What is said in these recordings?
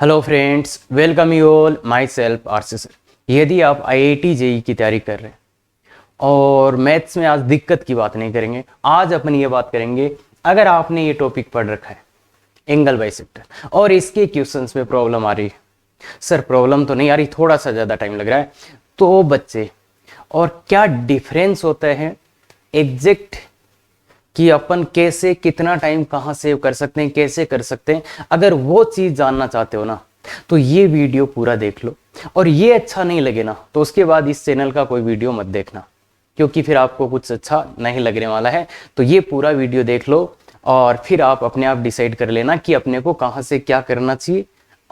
Hello friends, welcome you all. My self RC sir. यदि आप IIT JEE की तैयारी कर रहे हैं और मैथ्स में आज दिक्कत की बात नहीं करेंगे, आज अपन ये बात करेंगे अगर आपने ये टॉपिक पढ़ रखा है एंगल बाइसेक्टर और इसके क्वेश्चंस में प्रॉब्लम आ रही है। सर प्रॉब्लम तो नहीं आ रही, थोड़ा सा ज़्यादा टाइम लग रहा है, तो बच्चे और क्या डिफरेंस होता है एग्जैक्ट कि अपन कैसे कितना टाइम कहाँ सेव कर सकते हैं, कैसे कर सकते हैं, अगर वो चीज़ जानना चाहते हो ना तो ये वीडियो पूरा देख लो। और ये अच्छा नहीं लगे ना तो उसके बाद इस चैनल का कोई वीडियो मत देखना, क्योंकि फिर आपको कुछ अच्छा नहीं लगने वाला है। तो ये पूरा वीडियो देख लो और फिर आप अपने आप डिसाइड कर लेना कि अपने को कहाँ से क्या करना चाहिए।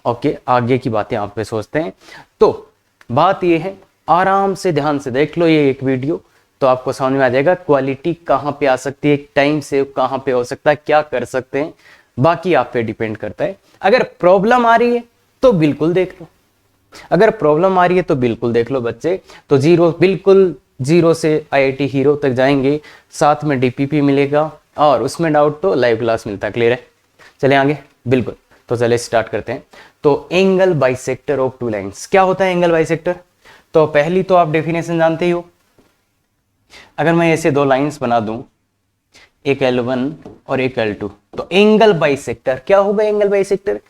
ओके, आगे की बातें आप पे सोचते हैं। तो बात ये है, आराम से ध्यान से देख लो ये एक वीडियो, तो आपको समझ में आ जाएगा क्वालिटी कहाँ पे आ सकती है, टाइम सेव कहाँ पे हो सकता है, क्या कर सकते हैं। बाकी आप पे डिपेंड करता है। अगर प्रॉब्लम आ रही है तो बिल्कुल देख लो, अगर प्रॉब्लम आ रही है तो बिल्कुल देख लो बच्चे। तो बिल्कुल जीरो से आईआईटी हीरो तक जाएंगे, साथ में डीपीपी मिलेगा और उसमें डाउट तो लाइव क्लास मिलता है। क्लियर है? चले आगे। बिल्कुल, तो चले स्टार्ट करते हैं। तो angle bisector of two lines, क्या होता है एंगल बाइसेक्टर? तो पहली तो आप डेफिनेशन जानते ही हो। अगर मैं ऐसे दो लाइंस बना दूं, एक L1 और एक L2, तो एंगल बाइसेक्टर क्या होगा? Angle bisector,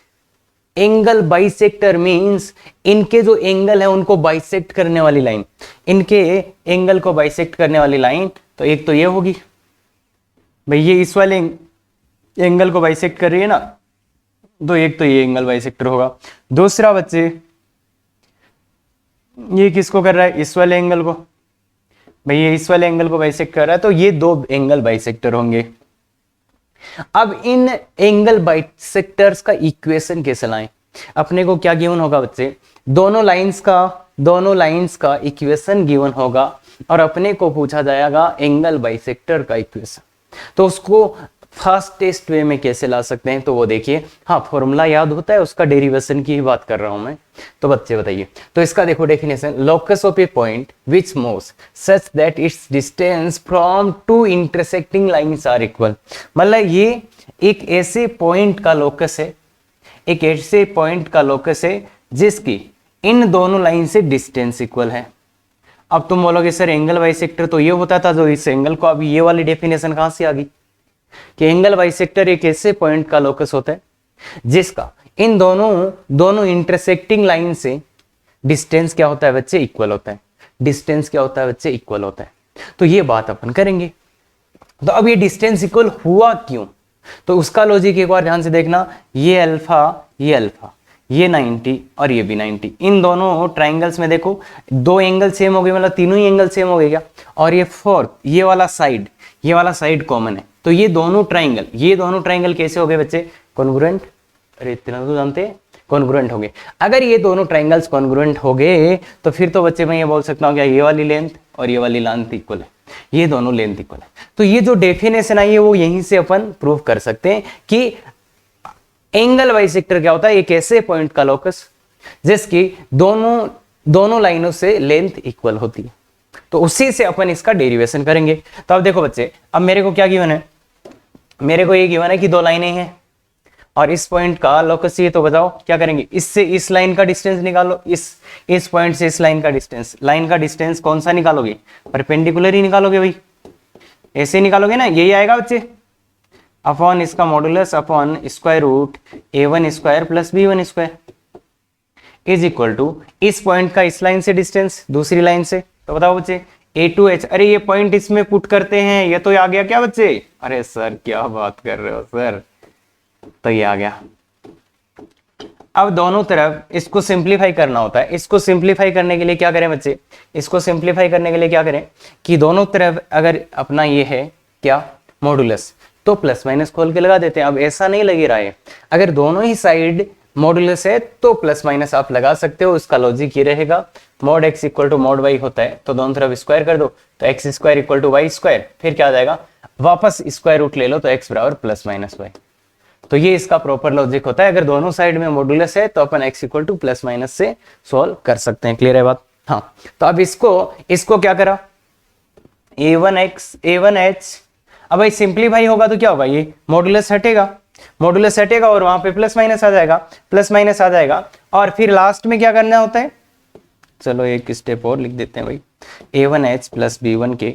angle bisector means इनके जो एंगल है उनको बाइसेक्ट करने वाली लाइन, इनके एंगल को बाइसेक्ट करने वाली लाइन। तो एक तो ये होगी भाई, ये इस वाले एंगल को बाइसेक्ट कर रही है ना, तो एक तो ये एंगल बाइसेक्टर होगा। दूसरा बच्चे, ये किसको कर रहा है? इस वाले एंगल को। भाई ये इस वाले एंगल को बाइसेक्ट कर रहा है, तो ये दो एंगल बाइसेक्टर होंगे। अब इन एंगल बाइसेक्टर्स का इक्वेशन कैसे लाएं? अपने को क्या गिवन होगा बच्चे? दोनों लाइंस का इक्वेशन गिवन होगा और अपने को पूछा जाएगा एंगल बाइसेक्टर का इक्वेशन। तो उसको फास्टेस्ट वे में कैसे ला सकते हैं, तो वो देखिए। हाँ, फॉर्मूला याद होता है, उसका डेरिवेशन की ही बात कर रहा हूं मैं। तो बच्चे बताइए, तो इसका देखो definition, locus of a point which moves such that its distance from two intersecting lines are equal. मतलब ये एक ऐसे पॉइंट का लोकस है, एक ऐसे पॉइंट का लोकस है जिसकी इन दोनों लाइन से डिस्टेंस इक्वल है। अब तुम बोलोगे सर एंगल बाइसेक्टर तो ये होता था जो इस एंगल को, अभी ये वाली डेफिनेशन कहां से आ गई कि एंगल बाइसेक्टर एक ऐसे पॉइंट का लोकस होता है जिसका इन दोनों इंटरसेक्टिंग लाइन से डिस्टेंस क्या होता है बच्चे? इक्वल होता है। डिस्टेंस क्या होता है बच्चे? इक्वल होता है। तो ये बात अपन करेंगे। तो अब ये डिस्टेंस इक्वल हुआ क्यों, तो उसका लॉजिक एक बार ध्यान से देखना। ये अल्फा, ये 90 और ये भी 90, इन दोनों ट्राइंगल्स में देखो दो एंगल सेम हो गए, मतलब तीनों ही एंगल सेम हो गए क्या? और ये फोर्थ, ये वाला साइड कॉमन है। तो ये दोनों ट्राइंगल कैसे हो गए बच्चे? कॉन्ग्रुएंट। अरे इतना तो जानते हैं, कॉन्ग्रुएंट हो गए। अगर ये दोनों ट्राइंगल्स कॉन्ग्रुएंट हो गए तो फिर तो बच्चे मैं ये बोल सकता हूँ क्या ये वाली लेंथ और ये वाली लेंथ इक्वल है, ये दोनों लेंथ इक्वल है। तो ये जो डेफिनेशन आई है वो यहीं से अपन प्रूव कर सकते हैं कि एंगल बाइसेक्टर क्या होता है? एक ऐसे पॉइंट का लोकस जिसकी दोनों लाइनों से लेंथ इक्वल होती है। तो उसी से अपन इसका डेरिवेशन करेंगे। तो अब देखो बच्चे, अब मेरे को क्या गिवन है? मेरे को ये गिवन है कि दो लाइनें हैं और इस पॉइंट का लोकस चाहिए। तो बताओ क्या करेंगे? इससे इस लाइन का डिस्टेंस निकालो, इस पॉइंट से इस लाइन का डिस्टेंस कौन सा निकालोगे? परपेंडिकुलर ही निकालोगे भाई, ऐसे निकालोगे ना, यही आएगा बच्चे, अपॉन इसका modulus upon square root a1 square plus b1 square is equal to इस पॉइंट का इस लाइन से डिस्टेंस दूसरी लाइन से। तो बताओ बच्चे a2h, अरे ये पॉइंट इसमें पुट करते हैं, ये तो आ गया क्या बच्चे? अरे सर क्या बात कर रहे हो सर, तो ये आ गया। अब दोनों तरफ इसको सिंप्लीफाई करना होता है। इसको सिंप्लीफाई करने के लिए क्या करें बच्चे? इसको सिंप्लीफाई करने के लिए क्या करें कि दोनों तरफ अगर अपना ये है क्या मॉडुलस, तो प्लस माइनस खोल के लगा देते हैं। अब ऐसा नहीं लगे रहा है, अगर दोनों ही साइड मॉडुलस है तो प्लस माइनस आप लगा सकते हो। उसका लॉजिक ये रहेगा, mod x equal to mod y होता है, तो दोनों तरफ स्क्वायर कर दो, तो x square equal to y square, फिर क्या आ जाएगा? वापस स्क्वायर रूट ले लो तो x बराबर प्लस माइनस वाई। तो ये इसका प्रॉपर लॉजिक होता है। अगर दोनों साइड में मॉडुलस है तो अपन x equal to plus minus से सॉल्व कर सकते हैं। क्लियर है बात? हाँ, तो अब इसको क्या करा? a1h, अब भाई सिंप्लीफाई होगा तो क्या होगा? ये मॉडुलस हटेगा, मॉडुलस हटेगा और वहां पे प्लस माइनस आ जाएगा, प्लस माइनस आ जाएगा। और फिर लास्ट में क्या करना होता है, चलो एक स्टेप और लिख देते हैं भाई, a1h plus b1k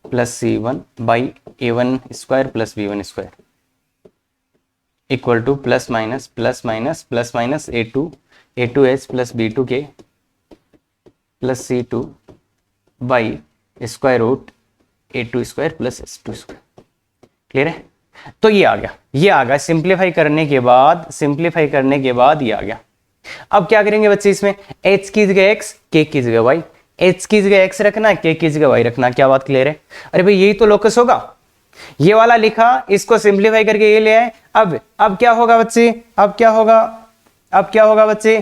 plus c1 by a1 square plus b1 square equal to plus minus plus minus plus minus a2h plus b2k plus c2 by square root a2 square plus s2 square. Clear है? तो ये आ गया, ये आ गया simplify करने के बाद, simplify करने के बाद ये आ गया। अब क्या करेंगे बच्चे, इसमें h की जगह x, k की जगह y, h की जगह x रखना, k की जगह y रखना। क्या बात क्लियर है? अरे भाई यही तो लोकस होगा, ये वाला लिखा, इसको सिंप्लीफाई करके ये ले आए। अब क्या होगा बच्चे, अब क्या होगा, अब क्या होगा बच्चे,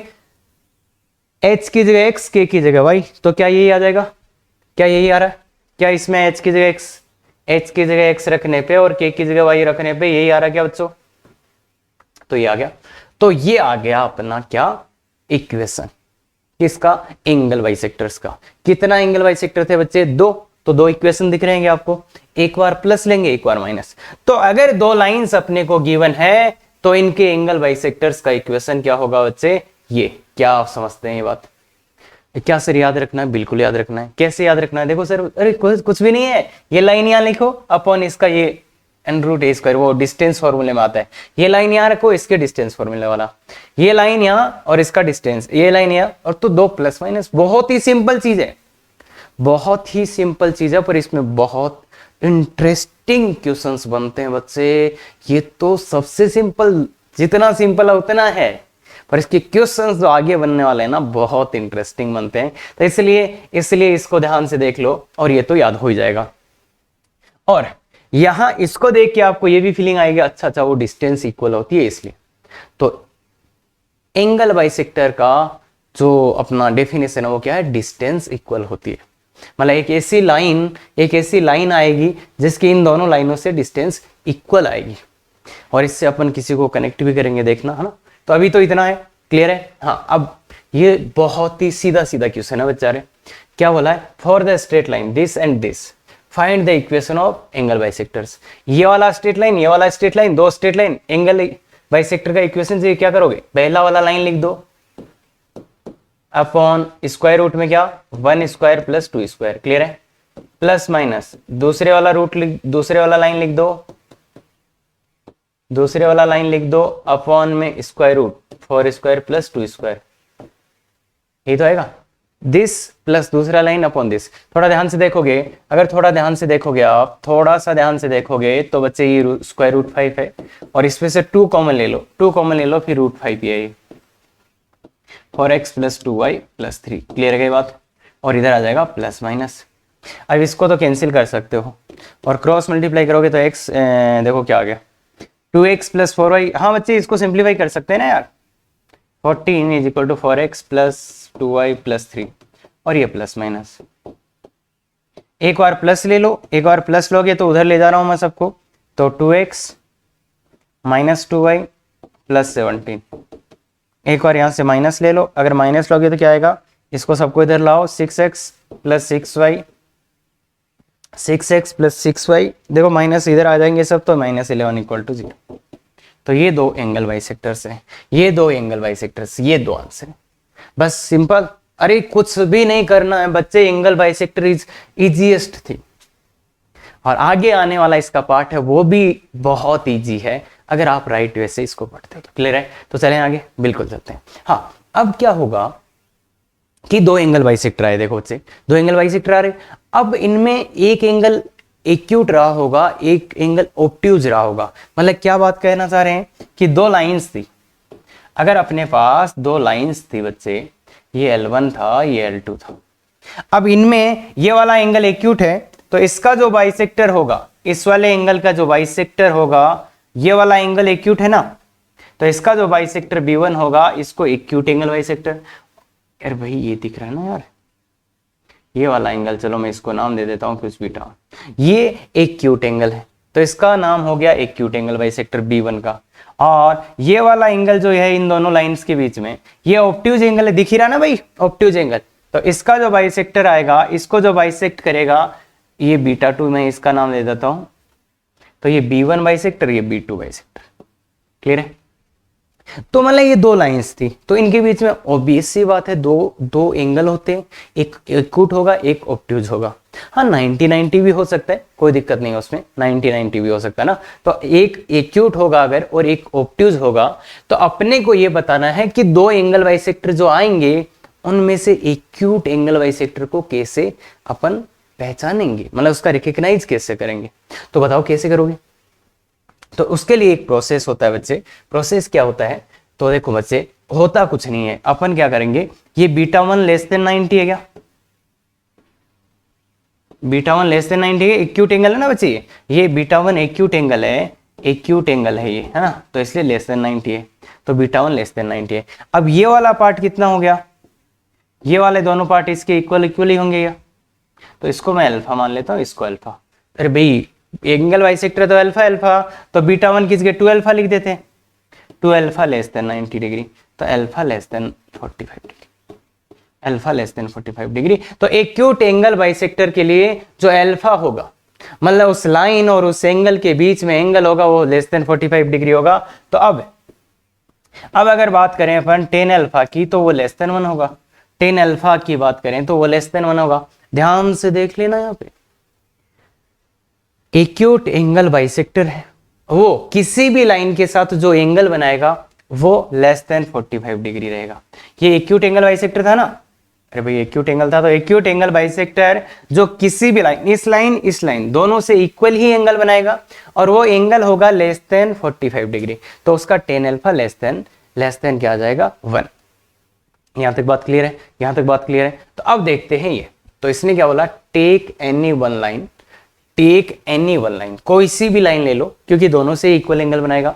h की जगह x, k की जगह y, तो क्या यही आ जाएगा? क्या यही आ रहा है? क्या इसमें h की जगह x की जगह x रखने पे और k की जगह y रखने पे यही आ रहा है क्या बच्चों? तो ये आ गया। तो ये आ गया अपना क्या, इक्वेशन किसका, एंगल बाइसेक्टर्स का। कितना एंगल बाइसेक्टर थे बच्चे? दो। तो दो इक्वेशन दिख रहे हैं आपको, एक बार प्लस लेंगे एक बार माइनस। तो अगर दो लाइंस अपने को गिवन है तो इनके एंगल बाइसेक्टर्स का इक्वेशन क्या होगा बच्चे, ये। क्या आप समझते हैं ये बात? क्या सर याद रखना है? बिल्कुल याद रखना है। कैसे याद रखना है? देखो सर, अरे कुछ भी नहीं है, ये लाइन यहां लिखो अपॉन इसका ये एन रूट ए स्क्वायर, वो डिस्टेंस फॉर्मूले में आता है। ये लाइन यहां रखो, इसके डिस्टेंस फॉर्मूले वाला, ये लाइन यहां और इसका डिस्टेंस, ये लाइन यहां, और तो दो प्लस माइनस। बहुत ही सिंपल चीज है, बहुत ही सिंपल चीज है, पर इसमें बहुत इंटरेस्टिंग क्वेश्चंस बनते हैं बच्चे। ये तो सबसे सिंपल, जितना सिंपल है उतना है, पर इसके क्वेश्चंस जो आगे बनने वाले हैं ना, बहुत इंटरेस्टिंग बनते हैं। तो इसलिए इसको ध्यान से देख लो और ये तो याद हो ही जाएगा। और यहां इसको देख के आपको ये भी फीलिंग आएगी, अच्छा वो डिस्टेंस इक्वल होती है इसलिए। तो एंगल बाइसेक्टर का जो अपना डेफिनेशन है वो क्या है, डिस्टेंस इक्वल होती है। मतलब एक ऐसी लाइन आएगी जिसकी इन दोनों लाइनों से डिस्टेंस इक्वल आएगी, और इससे अपन किसी को कनेक्ट भी करेंगे, देखना है ना। तो अभी तो इतना है, क्लियर है? हाँ, अब ये बहुत ही सीधा सीधा क्वेश्चन है बेचारे। क्या बोला है, for the straight line this and this find the equation of angle bisectors. ये वाला स्ट्रेट लाइन, ये वाला स्ट्रेट लाइन, दो स्ट्रेट लाइन, एंगल बाइसेक्टर का इक्वेशन से क्या करोगे, पहला वाला लाइन लिख दो अपॉन स्क्वायर रूट में क्या, 1 स्क्वायर प्लस 2 स्क्वायर। क्लियर है? प्लस माइनस दूसरे वाला लाइन लिख दो, दूसरे वाला लाइन लिख दो अपॉन में square root 4 square plus 2 square. ये तो आएगा, दिस प्लस दूसरा लाइन अपॉन दिस। थोड़ा ध्यान से देखोगे, अगर थोड़ा ध्यान से देखोगे आप, थोड़ा सा ध्यान से देखोगे तो बच्चे ये स्क्वायर रूट 5 है, और इसमें से 2 कॉमन ले लो, 2 कॉमन ले लो, फिर रूट 5 ये 4x plus 2y plus 3। Clear है बात? और इधर आ जाएगा प्लस माइनस। अब इसको तो कैंसिल कर सकते हो, और क्रॉस मल्टीप्लाई करोगे तो x देखो क्या आ गया, 2x प्लस 4y। हाँ बच्चे, इसको सिंप्लीफाई कर सकते हैं ना यार, 14 is equal to 4x plus 2y plus 3, और ये प्लस माइनस। एक बार प्लस ले लो, एक बार प्लस लोगे तो उधर ले जा रहा हूं मैं सबको, तो 2x माइनस 2y प्लस 17। एक बार यहां से माइनस ले लो, अगर माइनस लोगे तो क्या आएगा, इसको सबको इधर लाओ, 6x plus 6y, 6x plus 6y, देखो माइनस इधर आ जाएंगे सब, तो -11 इक्वल टू 0। तो ये दो एंगल बाइसेक्टर्स हैं, ये दो एंगल बाइसेक्टर्स, ये दो आंसर है, बस सिंपल। अरे कुछ भी नहीं करना है बच्चे, एंगल बाइसेक्टर इज इजीएस्ट थी, और आगे आने वाला इसका पार्ट है वो भी बहुत इजी है अगर आप राइट वे से इसको पढ़ते हो। क्लियर है? तो चलें आगे, बिल्कुल चलते हैं। हाँ, अब क्या होगा कि दो एंगल बाइसेक्टर आए, देखो बच्चे, दो एंगल बाइसेक्टर आ रहे। अब इनमें एक एंगल एक्यूट रहा होगा, एक एंगल ऑब्ट्यूज रहा होगा। मतलब क्या बात कहना चाह रहे हैं कि दो लाइंस थी, अगर अपने पास दो लाइंस थी बच्चे, ये L1 था, ये L2 था। अब इनमें ये वाला एंगल एक्यूट है, तो इसका जो बाइसेक्टर होगा, इस वाले एंगल का जो बाइसेक्टर होगा, ये वाला एंगल एक्यूट है ना, तो इसका जो बाइसेक्टर B1 होगा, इसको एक्यूट एंगल बाइसेक्टर। यार भाई ये दिख रहा है ना यार, ये वाला एंगल, चलो मैं इसको नाम दे देता हूं कुछ बीटा, ये एक्यूट एंगल है, तो इसका नाम हो गया एक्यूट एंगल बाइसेक्टर B1 का। और ये वाला एंगल जो है इन दोनों लाइंस के बीच में, ये ऑब्ट्यूज एंगल है, दिख ही रहा ना भाई, ऑब्ट्यूज एंगल। तो इसका जो बाइसेक्टर आएगा, इसको जो बाइसेक्ट करेगा, ये β2 में इसका नाम दे देता हूं, तो ये B1 बाइसेक्टर, ये B2 बाइसेक्टर। क्लियर है? तो मतलब ये दो लाइंस थी, तो इनके बीच में ऑब्वियस सी बात है दो एंगल होते हैं, एक एक्यूट होगा एक ऑब्ट्यूज होगा। हाँ 90-90 भी हो सकता है, कोई दिक्कत नहीं है उसमें, 90-90 भी हो सकता है ना। तो एक एक्यूट होगा अगर और एक ऑब्ट्यूज होगा, तो अपने को ये बताना है कि दो एंगल बाइसेक्टर जो आएंगे उनमें से एक्यूट एंगल बाइसेक्टर को कैसे अपन पहचानेंगे, मतलब उसका रिकॉग्नाइज कैसे करेंगे। तो बताओ कैसे करोगे? तो उसके लिए एक प्रोसेस होता है बच्चे। प्रोसेस क्या होता है? तो देखो बच्चे, होता कुछ नहीं है, अपन क्या करेंगे, ये β1 लेस देन 90 है क्या? β1 लेस देन 90 है, एक्यूट एंगल है ना बच्चे, ये β1 एक्यूट एंगल है, एक्यूट एंगल है ये, है ना, तो इसलिए लेस देन 90 है, तो β1 लेस देन 90 है। अब ये वाला पार्ट कितना हो गया? ये वाले दोनों पार्ट इसके इक्वल ही होंगे क्या? तो इसको मैं अल्फा मान लेता हूं, इसको अल्फा। अरे भाई एंगल बाइसेक्टर तो अल्फा अल्फा, तो β1 किसके 2 अल्फा लिख देते हैं, 2 अल्फा लेस देन 90 डिग्री, तो alpha less then 45 degree, alpha less then 45 degree. तो एक्यूट एंगल बाइसेक्टर के लिए जो अल्फा होगा, मतलब उस लाइन और उस एंगल के बीच में एंगल होगा, वो लेस देन 45 डिग्री होगा। तो अब अगर बात करें अपन tan अल्फा की, तो वो लेस देन 1 होगा। tan अल्फा की बात करें तो वो लेस देन 1 होगा। ध्यान से देख लेना, यहाँ पे एक्यूट एंगल बाइसेक्टर है, वो किसी भी लाइन के साथ जो एंगल बनाएगा वो लेस देन 45 डिग्री रहेगा। ये एक्यूट एंगल बाइसेक्टर था ना, अरे भाई एक्यूट एंगल था, तो एक्यूट एंगल बाइसेक्टर जो किसी भी लाइन, इस लाइन दोनों से इक्वल ही एंगल बनाएगा और वो एंगल होगा लेस देन 45 डिग्री, तो उसका tan अल्फा लेस देन क्या आ जाएगा, 1। यहां तक बात क्लियर है? यहां तक बात क्लियर है? तो अब देखते हैं ये, तो इसने क्या बोला, take any one line, take any one line, कोई सी भी लाइन ले लो क्योंकि दोनों से इक्वल एंगल बनाएगा,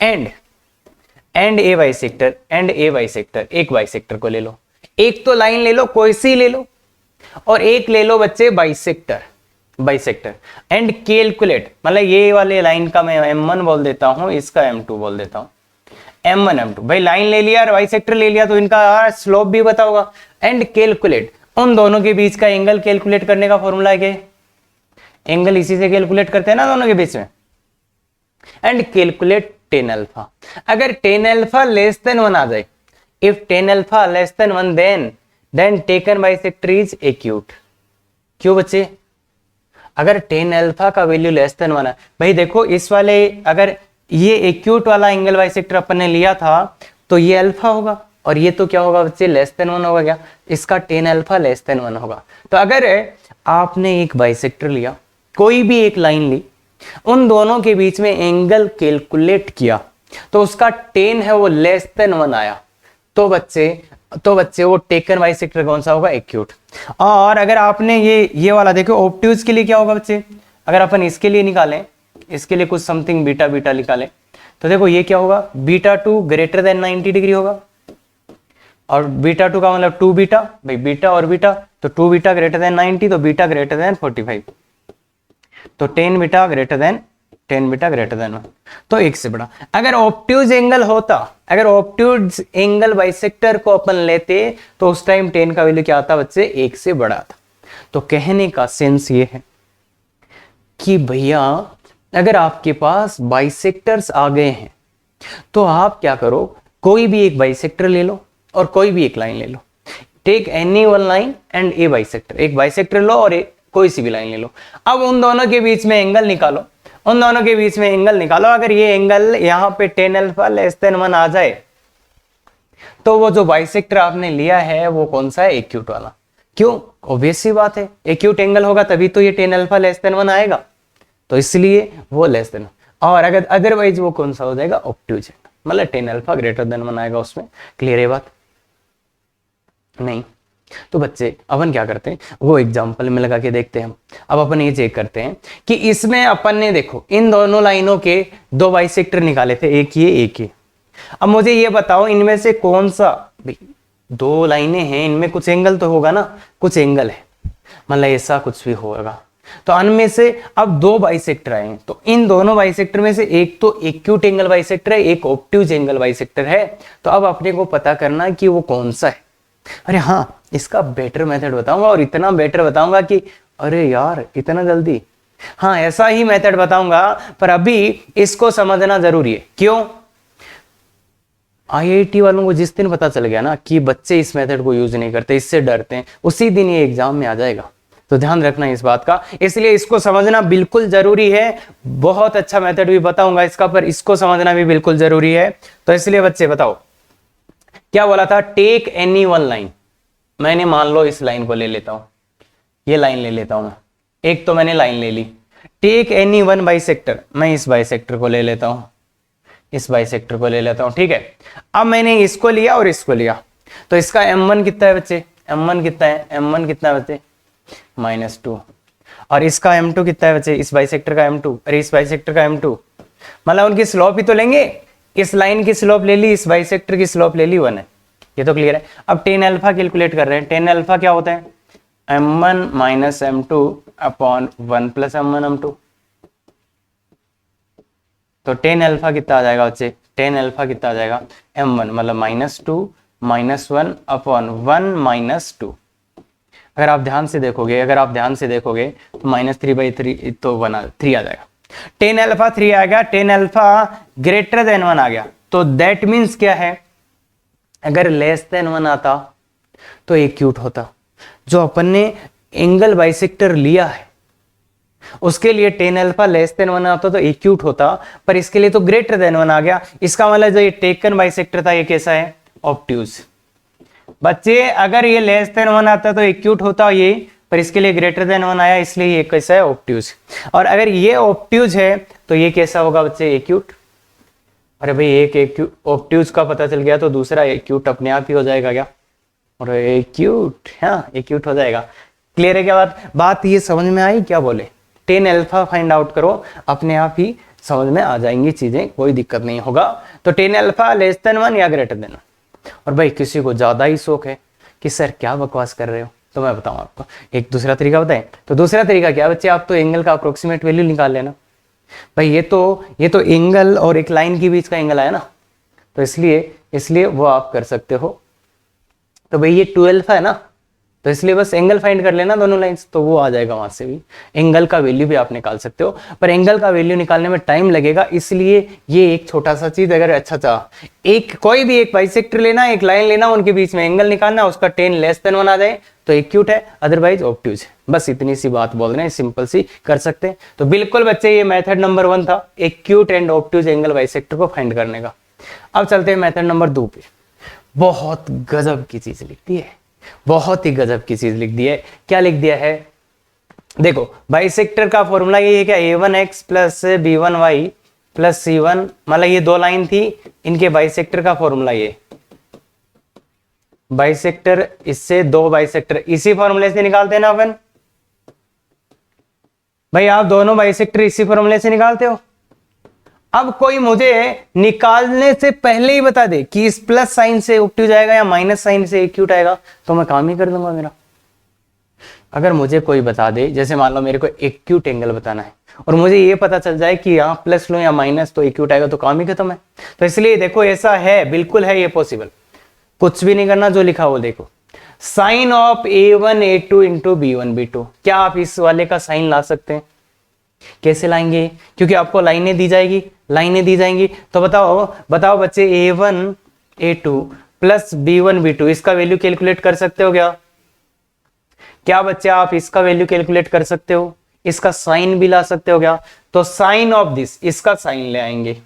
एंड ए बाइसेक्टर, एक बाइसेक्टर को ले लो, एक तो लाइन ले लो, कोई सी ले लो, और एक ले लो बच्चे बाइसेक्टर, एंड कैलकुलेट, मतलब ये वाले लाइन का मैं M1 बोल देता हूं, इसका M2 बोल देता हूं, M1 M2। भाई लाइन ले लिया और बाइसेक्टर ले लिया तो इनका स्लोप भी पता होगा। एंड कैलकुलेट, उन दोनों के बीच का एंगल कैलकुलेट करने का फॉर्मूला है क्या? एंगल इसी से कैलकुलेट करते हैं ना दोनों के बीच में। एंड कैलकुलेट tan अल्फा, अगर tan अल्फा लेस देन 1 आ जाए, if tan alpha less than 1 then taken bisector is acute. क्यों बच्चे? अगर tan अल्फा का वैल्यू लेस देन 1 है, भाई देखो इस वाले, अगर ये एक्यूट वाला एंगल बाइसेक्टर अपन ने लिया था तो ये अल्फा होगा, और ये तो क्या होगा बच्चे, लेस देन 1 होगा क्या, इसका tan अल्फा लेस देन 1 होगा। तो अगर आपने एक बाइसेक्टर लिया, कोई भी एक लाइन ली, उन दोनों के बीच में एंगल कैलकुलेट किया, तो उसका tan है वो लेस देन 1 आया, तो बच्चे वो टेकन बाइसेक्टर कौन सा होगा, एक्यूट। और अगर आपने ये वाला देखो, ऑब्ट्यूज के लिए क्या होगा बच्चे, अगर अपन इसके लिए निकालें, इसके लिए कुछ समथिंग बीटा निकालें, तो देखो ये क्या होगा, β2 ग्रेटर देन 90 डिग्री होगा, और β2 का मतलब 2 बीटा, भाई बीटा और बीटा, तो 2 बीटा ग्रेटर देन 90, तो बीटा ग्रेटर देन 45, तो tan बीटा ग्रेटर देन 1, तो एक से बड़ा। अगर ऑब्ट्यूज एंगल होता, अगर ऑब्ट्यूज एंगल बाइसेक्टर को अपन लेते तो उस टाइम tan का वैल्यू क्या आता बच्चे, 1 से बड़ा था। तो कहने का सेंस ये है कि भैया अगर आपके पास बाइसेक्टर्स आ गए हैं तो आप क्या करो, कोई भी एक बाइसेक्टर ले लो और कोई भी एक लाइन ले लो, take any one line and a bisector, एक बाइसेक्टर लो और कोई सी भी लाइन ले लो। अब उन दोनों के बीच में एंगल निकालो, अगर ये एंगल यहाँ पे tan अल्फा लेस देन 1 आ जाए तो वो जो बाइसेक्टर आपने लिया है वो कौन सा है, एक्यूट वाला। क्यों? ऑब्वियस सी बात है, एक्यूट एंगल होगा तभी तो ये tan अल्फा लेस देन 1 आएगा, तो इसलिए वो लेस देन। और अगर अदरवाइज वो कौन सा हो जाएगा, ऑब्ट्यूज, मतलब tan अल्फा ग्रेटर देन 1 आएगा उसमें। क्लियर है बात? नहीं तो बच्चे अपन क्या करते हैं, वो एग्जांपल में लगा के देखते हैं। अब अपन ये चेक करते हैं कि इसमें अपन ने देखो इन दोनों लाइनों के दो बाइसेक्टर निकाले थे, एक ये। अब मुझे ये बताओ इनमें से कौन सा, भाई दो लाइनें हैं, इनमें कुछ एंगल तो होगा ना, कुछ एंगल है, मतलब ऐसा कुछ भी होगा। तो उनमें से अब दो बाइसेक्टर आए, तो इन दोनों बाइसेक्टर में से एक तो एक्यूट एंगल बाइसेक्टर है, एक ऑब्ट्यूज एंगल बाइसेक्टर है। तो अब अपने को पता करना कि वो कौन सा है। अरे हाँ, इसका बेटर मेथड बताऊंगा, और इतना बेटर बताऊंगा कि अरे यार इतना जल्दी, हाँ ऐसा ही मेथड बताऊंगा, पर अभी इसको समझना जरूरी है। क्यों? आईआईटी वालों को जिस दिन पता चल गया ना कि बच्चे इस मेथड को यूज नहीं करते, इससे डरते हैं, उसी दिन ये एग्जाम में आ जाएगा। तो ध्यान रखना इस बात का, इसलिए इसको समझना बिल्कुल जरूरी है। बहुत अच्छा मेथड भी बताऊंगा इसका, पर इसको समझना भी बिल्कुल जरूरी है। तो इसलिए बच्चे बताओ क्या बोला था, टेक एनी वन लाइन। मैंने मान लो इस लाइन को ले लेता हूं, ये लाइन ले लेता हूं मैं, एक तो मैंने लाइन ले ली। टेक एनी वन बाइसेक्टर, मैं इस बाइसेक्टर को ले लेता हूं, इस बाइसेक्टर को ले लेता हूं, ठीक है। अब मैंने इसको लिया और इसको लिया, तो इसका m1 कितना है बच्चे, m1 कितना है, m1 कितना है बच्चे -2, और इसका m2 कितना है बच्चे, इस बाइसेक्टर का m2, अरे इस बाइसेक्टर का m2, मतलब उनकी स्लोप ही तो लेंगे। इस लाइन की स्लोप ले ली, इस बाइसेक्टर की स्लोप ले ली, 1 है, ये तो क्लियर है। अब टेन अल्फा कैलकुलेट कर रहे हैं, टेन अल्फा क्या होता है, m1 minus m2 upon 1 plus m1 m2। तो टेन अल्फा कितना आ जाएगा बच्चे, टेन अल्फा कितना आ जाएगा, m1 मतलब -2 -1 अपॉन 1 -2। अगर आप ध्यान से देखोगे, तो -3/3 तो 3 आ जाएगा। टेन अल्फा 3 आ गया, टेन अल्फा ग्रेटर देन 1 आ गया, तो दैट मीन्स क्या है, अगर लेस देन 1 आता तो एक्यूट होता। जो अपन ने एंगल बाइसेक्टर लिया है उसके लिए टेन अल्फा लेस देन 1 आता तो एक्यूट होता, पर इसके लिए तो ग्रेटर देन 1 आ गया। इसका मतलब जो ये टेकन बाइसेक्टर था ये कैसा है, ऑब्ट्यूज। बच्चे अगर ये लेस देन 1 आता तो एक्यूट होता ये, पर इसके लिए ग्रेटर देन 1 आया, इसलिए ये कैसा है, ऑब्ट्यूज। और अगर ये ऑब्ट्यूज है तो ये कैसा होगा बच्चे, एक्यूट। अरे भाई एक ऑब्ट्यूज का पता चल गया तो दूसरा एक्यूट अपने आप ही हो जाएगा क्या, और एक्यूट, हाँ एक्यूट हो जाएगा। क्लियर है क्या बात ये समझ में आई, क्या बोले, टेन अल्फा फाइंड आउट करो, अपने आप ही समझ में आ जाएंगी चीजें, कोई दिक्कत नहीं होगा। तो टेन अल्फा लेस देन 1 या ग्रेटर देन 1। और भाई किसी को ज्यादा ही शौक है कि सर क्या बकवास कर रहे हो, तो मैं बताऊं आपको एक दूसरा तरीका बताएं। तो दूसरा तरीका क्या बच्चे, आप तो एंगल का अप्रोक्सीमेट वैल्यू निकाल लेना। भाई ये तो एंगल और एक लाइन के बीच का एंगल आया ना, तो इसलिए वो आप कर सकते हो। तो भाई ये 12 है ना, तो इसलिए बस एंगल फाइंड कर लेना दोनों लाइंस, तो वो आ जाएगा वहां से भी। एंगल का वैल्यू भी आप निकाल सकते हो, पर एंगल का वैल्यू निकालने में टाइम लगेगा, इसलिए ये एक छोटा सा चीज, अगर अच्छा एक कोई भी एक बाइसेक्टर लेना, एक लाइन लेना, उनके बीच में एंगल निकालना, उसका टेन लेस देन 1 आ जाए तो एक्यूट है, अदरवाइज ऑब्ट्यूज है। बस इतनी सी बात बोल रहे हैं, सिंपल सी कर सकते हैं। तो बिल्कुल बच्चे ये मेथड नंबर 1 था, acute and obtuse angle bisector को फाइंड करने का। अब चलते हैं मेथड नंबर 2 पे। बहुत गजब की चीज लिख दी है, बहुत ही गजब की चीज लिख दी है। क्या लिख दिया है, देखो बाइसेक्टर का फॉर्मूला ये है क्या, a1x plus b1y plus c1, मतलब ये दो लाइन थी, इनके बाइसेक्टर का फॉर्मूला ये बाइसेक्टर, इससे दो बाइसेक्टर, इसी फॉर्मूले से निकालते हैं ना अपन। भाई आप दोनों बाइसेक्टर इसी फॉर्मूले से निकालते हो। अब कोई मुझे निकालने से पहले ही बता दे कि इस प्लस साइन से ऑब्ट्यूज आएगा या माइनस साइन से एक्यूट आएगा, तो मैं काम ही कर दूंगा मेरा। अगर मुझे कोई बता दे, जैसे मान लो मेरे को एक्यूट एंगल बताना है और मुझे ये पता चल जाए कि यहाँ प्लस लो या माइनस तो एक्यूट आएगा, तो काम ही खत्म है। तो इसलिए देखो ऐसा है, बिल्कुल है ये पॉसिबल, कुछ भी नहीं करना, जो लिखा वो देखो। Sign of a1 a2 into b1 b2, क्या आप इस वाले का साइन ला सकते हैं? कैसे लाएंगे? क्योंकि आपको लाइनें दी जाएंगी, तो बताओ बच्चे, a1 a2 plus b1 b2, इसका वैल्यू कैलकुलेट कर सकते हो क्या बच्चे आप इसका वैल्यू कैलकुलेट कर सकते हो? इसका साइन भी ला सकते हो क्या? तो साइन ऑफ दिस, इसका साइन ले आएंगे,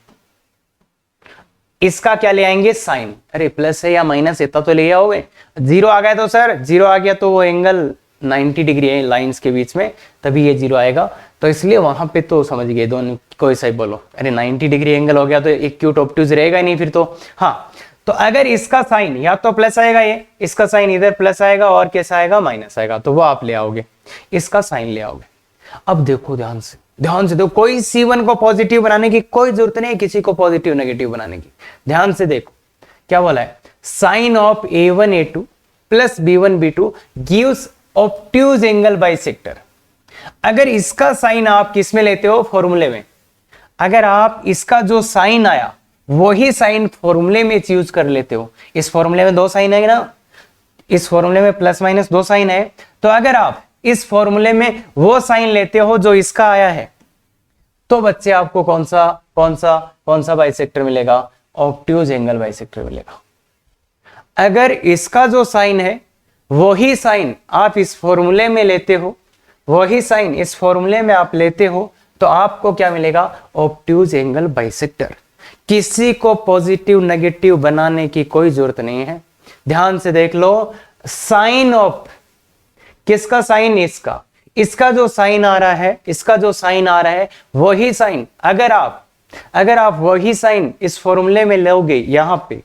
इसका क्या ले आएंगे? साइन। अरे प्लस है या माइनस है तो ले आओगे। जीरो आ गया तो सर, जीरो आ गया तो वो एंगल 90 डिग्री है लाइंस के बीच में, तभी ये जीरो आएगा। तो इसलिए वहां पे तो समझ गए, दोनों कोई सा ही बोलो। अरे 90 डिग्री एंगल हो गया तो एक्यूट ऑब्ट्यूज रहेगा ही नहीं फिर तो। हाँ, तो अगर इसका साइन या तो प्लस आएगा, ये इसका साइन इधर प्लस आएगा और कैसा आएगा? माइनस आएगा, तो वो आप ले आओगे, इसका साइन ले आओगे। अब देखो ध्यान से देखो, कोई C1 को पॉजिटिव बनाने की कोई जरूरत नहीं, किसी को पॉजिटिव नेगेटिव बनाने की। ध्यान से देखो क्या बोला है, sign of a1 a2 plus b1 b2 gives obtuse angle bisector. अगर इसका साइन आप किस में लेते हो? फॉर्मूले में। अगर आप इसका जो साइन आया वही साइन फॉर्मूले में यूज कर लेते हो, इस फॉर्मूले में दो साइन है ना, इस फॉर्मूले में प्लस माइनस दो साइन है, तो अगर आप इस फॉर्मूले में वो साइन लेते हो जो इसका आया है, तो बच्चे आपको कौन सा बाइसेक्टर मिलेगा? ऑब्ट्यूज एंगल बाइसेक्टर मिलेगा। अगर इसका जो साइन है वही साइन आप इस फॉर्मूले में लेते हो, वही साइन इस फॉर्मूले में आप लेते हो, तो आपको क्या मिलेगा? Obtuse angle bisector. किसी को पॉजिटिव नेगेटिव बनाने की कोई जरूरत नहीं है। ध्यान से देख लो, साइन ऑफ किसका साइन? इसका, इसका जो साइन आ रहा है, इसका जो साइन आ रहा है वही साइन अगर आप वही साइन इस फॉर्मूले में लोगे यहां पे,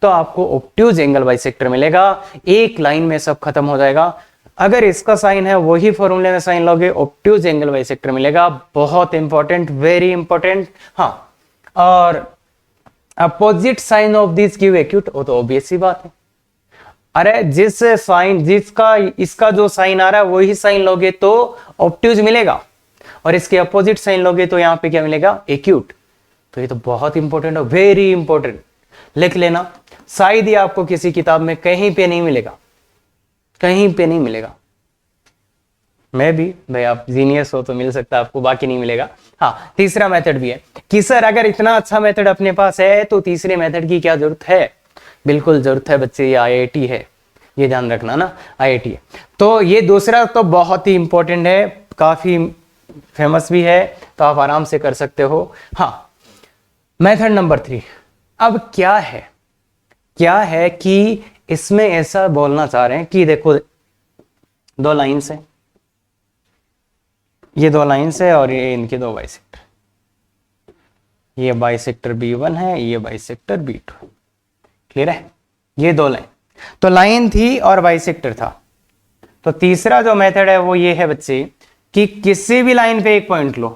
तो आपको ऑब्ट्यूज एंगल बाइसेक्टर मिलेगा। एक लाइन में सब खत्म हो जाएगा। अगर इसका साइन है वही फॉर्मूले में साइन लोगे, ऑब्ट्यूज एंगल बाइसेक्टर मिलेगा। बहुत इंपॉर्टेंट, वेरी इंपॉर्टेंट। हाँ, और opposite sign of this give acute, वो तो ऑब्वियस ही बात है। अरे जिस साइन, जिसका इसका जो साइन आ रहा है वही साइन लोगे तो ऑब्ट्यूज मिलेगा, और इसके अपोजिट साइन लोगे तो यहां पे क्या मिलेगा? एक्यूट। तो ये तो बहुत इंपॉर्टेंट है, वेरी इंपॉर्टेंट, लिख लेना। शायद ही आपको किसी किताब में कहीं पे नहीं मिलेगा, कहीं पे नहीं मिलेगा। मैं भी भाई, आप जीनियस हो तो मिल सकता है आपको, बाकी नहीं मिलेगा। हाँ, तीसरा मेथड भी है कि सर अगर इतना अच्छा मेथड अपने पास है तो तीसरे मेथड की क्या जरूरत है? बिल्कुल जरूरत है बच्चे, ये आईआईटी है, ये ध्यान रखना ना, आईआईटी है। तो ये दूसरा तो बहुत ही इंपॉर्टेंट है, काफी फेमस भी है, तो आप आराम से कर सकते हो। हाँ, मेथड नंबर 3। अब क्या है कि इसमें ऐसा बोलना चाह रहे हैं कि देखो, दो लाइंस है, ये दो लाइंस है और ये इनके दो बाइसेक्टर, ये बाइसेक्टर B1 है, ये बाइसेक्टर B2। क्लियर है? ये दो लाइन, तो लाइन थी और बाइसेक्टर था। तो तीसरा जो मेथड है वो ये है बच्चे कि किसी भी लाइन पे एक पॉइंट लो,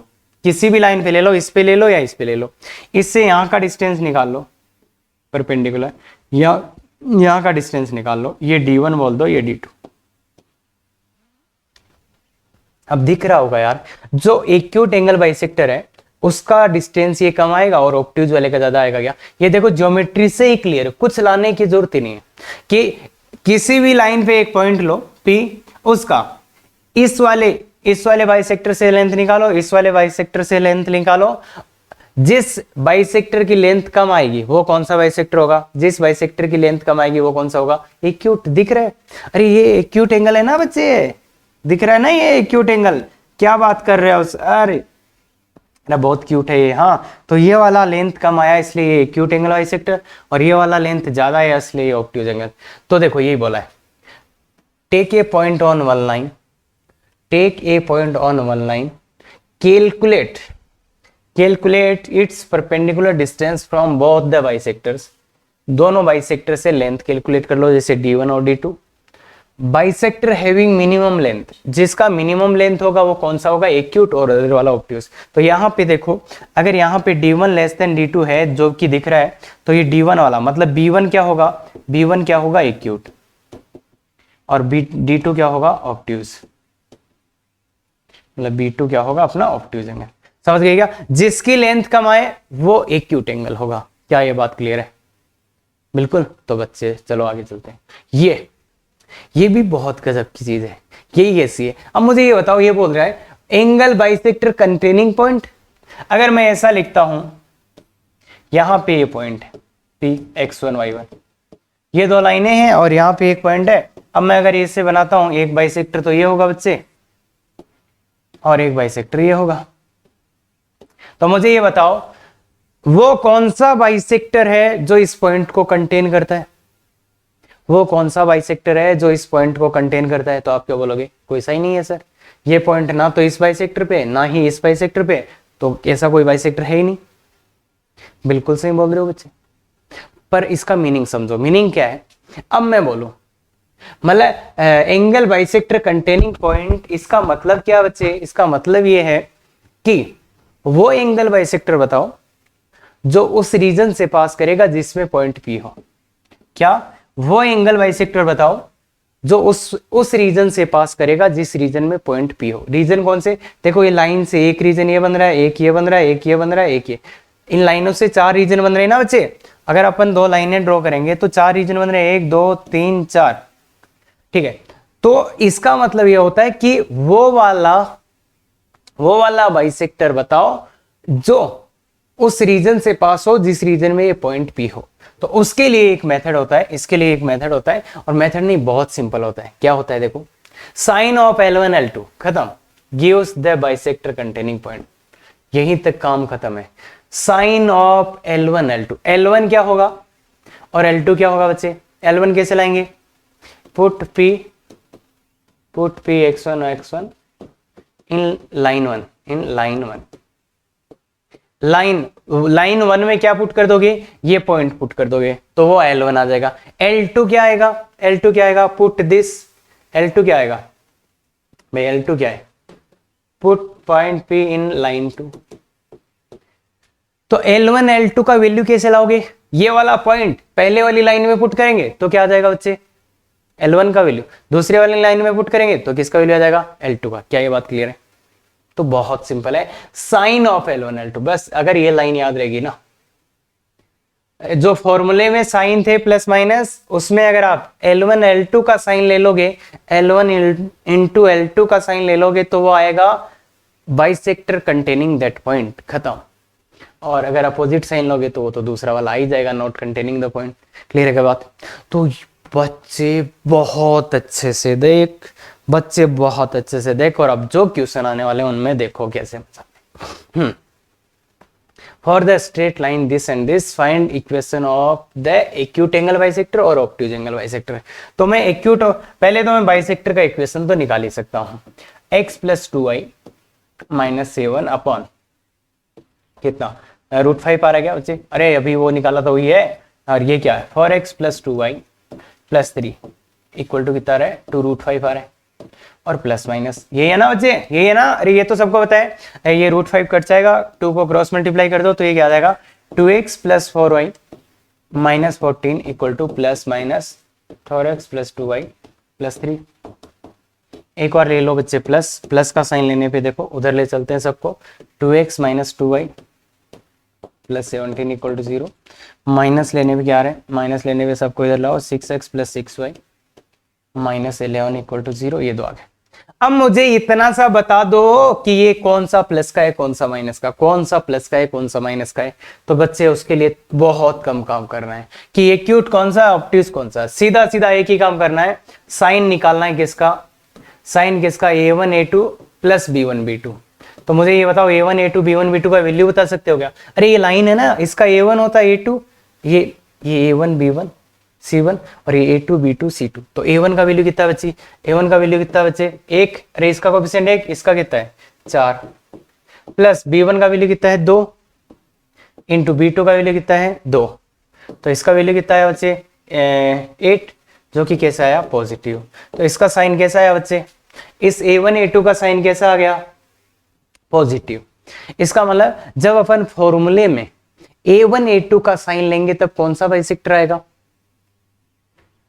किसी भी लाइन पे ले लो, इस पे ले लो या इस पे ले लो, इससे यहां का डिस्टेंस निकाल लो परपेंडिकुलर, या यहां का डिस्टेंस निकाल लो, ये D1 बोल दो, ये D2। अब दिख रहा होगा यार, जो एक्यूट एंगल बाइसेक्टर है उसका डिस्टेंस ये कम आएगा और ऑब्ट्यूज वाले का ज्यादा आएगा। क्या? ये देखो ज्योमेट्री से ही क्लियर है, कुछ लाने की जरूरत ही नहीं है कि किसी भी लाइन पे एक पॉइंट लो P, उसका इस वाले बाइसेक्टर से लेंथ निकालो, इस वाले बाइसेक्टर से लेंथ निकालो। जिस बाइसेक्टर की लेंथ कम आएगी वो कौन सा बाइसेक्टर होगा? जिस बाइसेक्टर की लेंथ कम आएगी वो कौन सा होगा? एक्यूट। दिख रहा है? अरे ये एक्यूट एंगल है ना बच्चे, दिख रहा है ना ये एक्यूट एंगल? क्या बात कर रहे हो? अरे बहुत क्यूट है ये। हाँ, तो ये वाला लेंथ कम आया इसलिए ये एक्यूट एंगल बाइसेक्टर, और ये वाला लेंथ ज्यादा है इसलिए ये ऑब्ट्यूज एंगल। तो देखो यही बोला है, take a point on one line, take a point on one line, calculate its perpendicular distance from both the bisectors. दोनों बाइसेक्टर से लेंथ कैलकुलेट कर लो, जैसे D1 और D2। Bisector having minimum length, जिसका मिनिमम लेंथ होगा वो कौन सा होगा? एक्यूट, और अदर वाला ऑब्ट्यूज। तो यहाँ पे देखो, अगर यहाँ पे D1 लेस देन D2 है जो कि दिख रहा है, तो ये D1 वाला मतलब B1 क्या होगा? B1 क्या होगा? एक्यूट, और D2 क्या होगा? ऑब्ट्यूज। मतलब B2 क्या होगा? अपना ऑब्ट्यूज एंगल। समझ गए क्या? जिसकी लेंथ कम आए वो एक्यूट एंगल होगा। क्या ये बात क्लियर है? बिल्कुल। तो बच्चे चलो आगे चलते हैं। ये भी बहुत गजब की चीज है, यही ऐसी है। अब मुझे ये बताओ, ये बोल रहा है एंगल बाइसेक्टर कंटेनिंग पॉइंट। अगर मैं ऐसा लिखता हूं, यहां पे ये पॉइंट है P, X1, Y1, ये दो लाइनें हैं और यहां पे एक पॉइंट है। अब मैं अगर इससे बनाता हूं एक बाइसेक्टर, तो ये होगा बच्चे, और एक बाइसेक्टर ये होगा। तो मुझे ये बताओ वो कौन सा बाइसेक्टर है जो इस पॉइंट को कंटेन करता है? वो कौन सा बाइसेक्टर है जो इस पॉइंट को कंटेन करता है? तो आप क्या बोलोगे? कोई सा ही नहीं है सर, ये पॉइंट ना तो इस बाइसेक्टर पे ना ही इस बाइसेक्टर पे, तो ऐसा कोई बाइसेक्टर है ही नहीं। बिल्कुल सही बोल रहे हो बच्चे, पर इसका मीनिंग समझो। मीनिंग क्या है? अब मैं बोलूं मतलब एंगल बाइसेक्टर कंटेनिंग पॉइंट, इसका मतलब क्या बच्चे? इसका मतलब ये है कि वो एंगल बाइसेक्टर बताओ जो उस रीजन से पास करेगा जिसमें पॉइंट P हो। क्या? वो एंगल बाइसेक्टर बताओ जो उस रीजन से पास करेगा जिस रीजन में पॉइंट P हो। रीजन कौन से? देखो ये लाइन से एक रीजन ये बन रहा है, एक ये बन रहा है, एक ये बन रहा है, एक ये, इन लाइनों से 4 रीजन बन रहे हैं ना बच्चे। अगर अपन 2 लाइनें ड्रॉ करेंगे तो 4 रीजन बन रहे हैं, 1 2 3 4। ठीक है, तो इसका मतलब ये होता है कि वो वाला बाइसेक्टर बताओ जो उस रीजन से पास हो जिस रीजन में ये पॉइंट पी हो। तो उसके लिए एक मेथड होता है, इसके लिए एक मेथड होता है, और मेथड नहीं बहुत सिंपल होता है। क्या होता है देखो, साइन ऑफ L1 L2 खत्म, gives the bisector containing point, यहीं तक काम खत्म है। Sign of L1 L2, L1 क्या होगा और L2 क्या होगा बच्चे, L1 कैसे लाएंगे, put P x1 x1 in line 1, in line 1, line 1 में क्या पुट कर दोगे, ये पॉइंट पुट कर दोगे तो वो L1 आ जाएगा। L2 क्या आएगा, L2 क्या आएगा, पुट दिस, L2 क्या आएगा भाई, L2 क्या है, put point P in line 2। तो L1 L2 का वैल्यू कैसे लाओगे, ये वाला पॉइंट पहले वाली लाइन में पुट करेंगे तो क्या आ जाएगा बच्चे, L1 का वैल्यू, दूसरे वाली लाइन में पुट करेंगे तो किसका वैल्यू आ जाएगा, L2 का। क्या ये बात क्लियर है? तो बहुत सिंपल है, साइन ऑफ L1 L2, बस अगर ये लाइन याद रहेगी ना, जो फॉर्मूले में साइन थे प्लस माइनस, उसमें अगर आप L1 L2 का साइन ले लोगे, L1 इंटू L2 का साइन ले लोगे तो वो आएगा बाइसेक्टर कंटेनिंग दैट पॉइंट, खत्म। और अगर अपोजिट साइन लोगे तो वो तो दूसरा वाला आ ही जाएगा, not containing the point. Clear है क्या बात? तो बच्चे बहुत अच्छे से देख, बच्चे बहुत अच्छे से देख, और अब जो क्वेश्चन आने वाले उनमें देखो कैसे। For the straight line this and this find equation of the acute angle bisector और ऑब्ट्यूज एंगल बाइसेक्टर। तो मैं एक्यूट, पहले तो मैं बाइसेक्टर का इक्वेशन तो निकाल ही सकता हूं, x plus 2y minus 7 upon कितना, √5 आ रहा है क्या बच्चे, अरे अभी वो निकाला तो वही है। और ये क्या है, 4x plus 2y plus 3 equal to कितना आ रहा है, 2√5 आ रहा है, और प्लस माइनस ये है ना बच्चे, ये है ना, अरे ये तो सबको पता है, ये √5 कट जाएगा, 2 को क्रॉस मल्टीप्लाई कर दो तो ये क्या आ जाएगा, 2x plus 4y minus 14 equal to plus minus 4x plus 2y plus 3। एक बार ले लो बच्चे, प्लस प्लस का साइन लेने पे देखो उधर ले चलते हैं सबको, 2x minus 2y plus 17 equal to 0, minus लेने पे क्या आ रहा है, माइनस लेने पे सबको इधर लाओ, 6x plus 6y minus 11 equal to 0, ये दो आ गए। अब मुझे इतना सा बता दो कि ये कौन सा प्लस का है कौन सा माइनस का, कौन सा प्लस का है कौन सा माइनस का है। तो बच्चे उसके लिए बहुत कम काम करना है कि एक्यूट कौन सा ऑब्ट्यूज कौन सा, सीधा सीधा एक ही काम करना है, साइन निकालना है किसका, साइन किसका, A1 A2 plus B1 B2। तो मुझे ये बताओ A1 A2 B1 B2 का वैल्यू बता सकते हो क्या? अरे ये लाइन है ना, इसका A1 होता है A2, ये A1 B1 C1 और ये A2 B2 C2। तो A1 का वैल्यू कितना बची, A1 का वैल्यू कितना बचे 1, अरे इसका कोएफिशिएंट 1, इसका कितना है 4, प्लस B1 का वैल्यू कितना है 2 इंटू B2 का वैल्यू कितना है 2, तो इसका वैल्यू कितना है बच्चे 8, जो कि कैसा आया पॉजिटिव। तो इसका साइन कैसा आया बच्चे, इस A1 A2 का साइन कैसा आ गया पॉजिटिव। इसका मतलब जब अपन फॉर्मूले में A1 A2 का साइन लेंगे तब कौन सा बाइसेक्टर आएगा,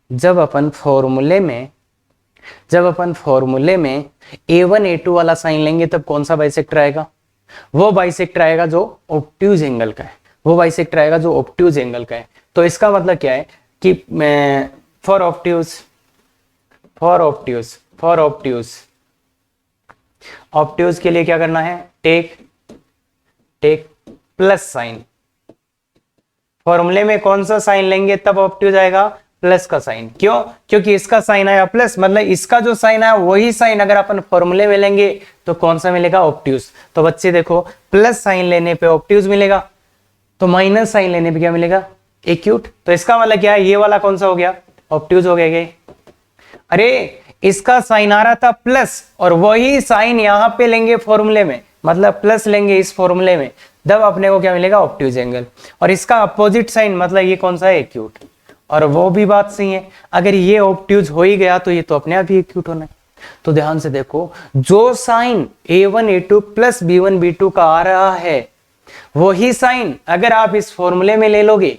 जब अपन फॉर्मूले में A1 A2 वाला साइन लेंगे तब कौन सा बाइसेक्टर आएगा, वो बाइसेक्टर आएगा जो ऑब्ट्यूज एंगल का है, वो बाइसेक्टर आएगा जो ऑब्ट्यूज एंगल का है। तो इसका मतलब क्या है कि फॉर ऑब्ट्यूज के लिए क्या करना है, टेक प्लस साइन, फॉर्मूले में कौन सा साइन लेंगे तब ऑब्ट्यूज आएगा, प्लस का साइन। क्यों? क्योंकि इसका साइन आया प्लस, मतलब इसका जो साइन आया वही साइन अगर अपन फॉर्मूले में लेंगे तो कौन सा मिलेगा, ऑब्ट्यूज। तो बच्चे देखो प्लस साइन लेने पे ऑब्ट्यूज मिलेगा, तो माइनस साइन लेने पे क्या मिलेगा, एक्यूट। तो इसका मतलब क्या है, ये वाला कौन सा हो गया, ऑब्ट्यूज हो गया। अरे इसका साइन आ रहा था प्लस और वही साइन यहां पे लेंगे फॉर्मूले में, मतलब प्लस लेंगे इस फॉर्मूले में, तब अपने को क्या मिलेगा, ऑब्ट्यूज एंगल। और इसका अपोजिट साइन मतलब ये कौन सा है, एक्यूट। और वो भी बात सही है, अगर ये ऑब्ट्यूज हो ही गया तो ये तो अपने आप ही एक्यूट होना है। तो ध्यान से देखो, जो sign A1 A2 plus B1 B2 का आ रहा है वही साइन अगर आप इस फॉर्मूले में ले लोगे,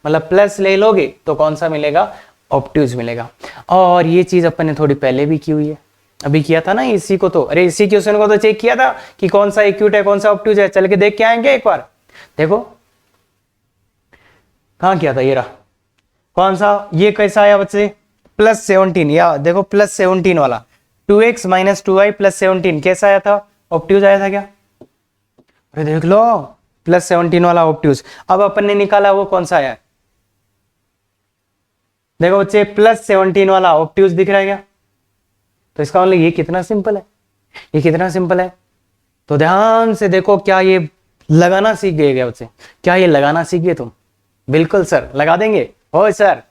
मतलब प्लस ले लोगे, तो कौन सा मिलेगा, ऑब्ट्यूज मिलेगा। और ये चीज अपन ने थोड़ी पहले भी की हुई है, अभी किया था ना इसी को, तो अरे इसी क्वेश्चन को तो चेक किया था कि कौन सा एक्यूट है कौन सा ऑब्ट्यूज है। चल के देख के आएंगे एक बार, देखो कहां किया था, ये रहा, कौन सा, ये कैसा आया बच्चे, प्लस 17, या देखो प्लस 17 वाला 2x माइनस 2y प्लस 17 कैसा आया था, ऑब्ट्यूज आया था क्या, अरे देख लो +17 वाला ऑब्ट्यूज। अब अपन ने निकाला वो कौन सा आया, देखो बच्चे +17 वाला ऑब्ट्यूज दिख रहा है क्या? तो इसका मतलब ये कितना सिंपल है, ये कितना सिंपल है। तो ध्यान से देखो, क्या ये लगाना सीख गए क्या बच्चे? क्या ये लगाना सीख गए तुम? बिल्कुल सर, लगा देंगे। हो सर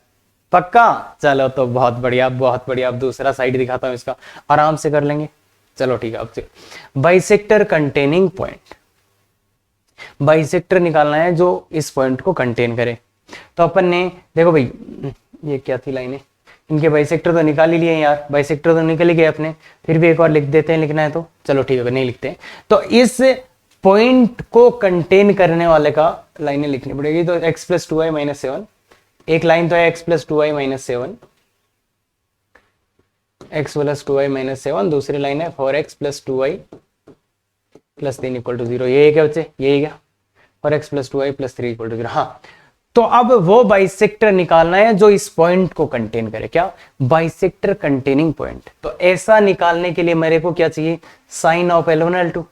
पक्का? चलो तो बहुत बढ़िया, बहुत बढ़िया। अब दूसरा साइड दिखाता हूं इसका, आराम से कर लेंगे। चलो ठीक है। अब बाइसेक्टर कंटेनिंग पॉइंट, बाइसेक्टर निकालना है जो इस पॉइंट को कंटेन करे। तो अपन ने देखो भाई, ये क्या थी लाइनें, इनके बाइसेक्टर तो निकाल ही लिए यार, बाइसेक्टर तो निकल ही गए अपने, फिर भी एक और लिख देते हैं, लिखना है तो चलो ठीक है, नहीं लिखते हैं। तो इस पॉइंट को कंटेन करने वाले का लाइनें लिखनी पड़ेगी। तो x + 2y - 7, एक लाइन तो है x + 2y - 7, x + 2y - 7, दूसरी लाइन है 4x + 2y + 3 = 0। ये क्या बच्चे, यही क्या, और x + 2y + 3 = 0। हाँ, तो अब वो बाइसेक्टर निकालना है जो इस पॉइंट को कंटेन करे। क्या? Bisector containing point. तो ऐसा निकालने के लिए मेरे को क्या चाहिए, sign of L1 L2,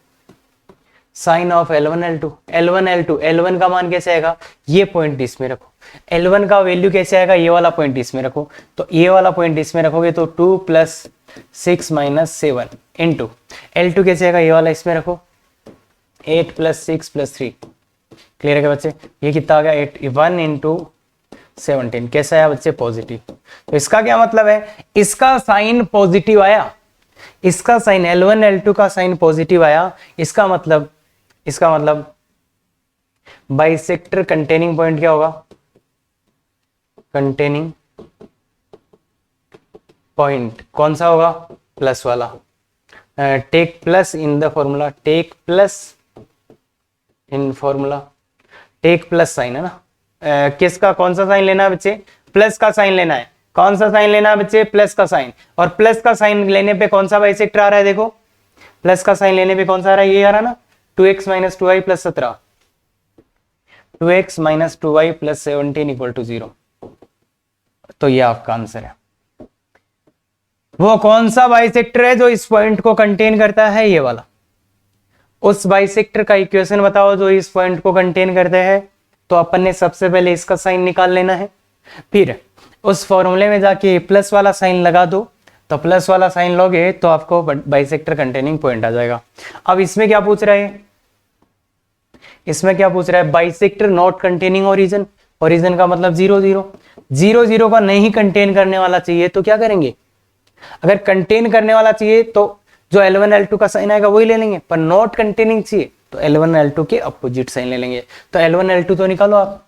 sign of L1 L2, L1 L2, L1 का मान कैसे आएगा, ये पॉइंट इसमें रखो। L1 का वैल्यू कैसे आएगा, ये वाला पॉइंट इसमें रखो। तो ये वाला पॉइंट इसमें रखोगे तो 2 + 6 - 7 इंटू L2 कैसे आएगा, ये वाला इसमें रखो, 8 + 6 + 3। क्लियर है क्या बच्चे? ये कितना आ गया, 1 × 17। कैसा आया बच्चे, पॉजिटिव। तो इसका क्या मतलब है, इसका साइन पॉजिटिव आया, इसका साइन L1 L2 का साइन पॉजिटिव आया। इसका मतलब बाइसेक्टर कंटेनिंग पॉइंट क्या होगा, कंटेनिंग पॉइंट कौन सा होगा, प्लस वाला। Take plus in the formula, take plus in formula, take plus sign है ना। किसका, कौन सा साइन लेना है बच्चे, प्लस का साइन लेना है। कौन सा साइन लेना है बच्चे, प्लस का साइन। और प्लस का साइन लेने पे कौन सा बाइसेक्टर आ रहा है, देखो प्लस का साइन लेने पे कौन सा आ रहा है, ये आ रहा है ना, 2x - 2y + 17, 2x - 2y + 17 = 0। तो ये आपका आंसर है। वो कौन सा बाइसेक्टर है जो इस पॉइंट को कंटेन करता है, ये वाला। उस बाइसेक्टर का इक्वेशन बताओ जो इस पॉइंट को कंटेन करते हैं। तो अपन ने सबसे पहले इसका साइन निकाल लेना है, फिर उस फॉर्मूले में जाके प्लस वाला साइन लगा दो। तो प्लस वाला साइन लोगे तो आपको बाइसेक्टर कंटेनिंग पॉइंट आ जाएगा। अब इसमें क्या पूछ रहा है, इसमें क्या पूछ रहा है, bisector not containing origin. Origin का मतलब 0 0, 0 0 का नहीं कंटेन करने वाला चाहिए तो क्या करेंगे, अगर कंटेन करने वाला चाहिए तो जो L1 L2 का साइन आएगा वही ले लेंगे, पर नॉट कंटेनिंग चाहिए तो L1 L2 के अपोजिट साइन ले लेंगे। तो L1 L2 तो निकालो आप,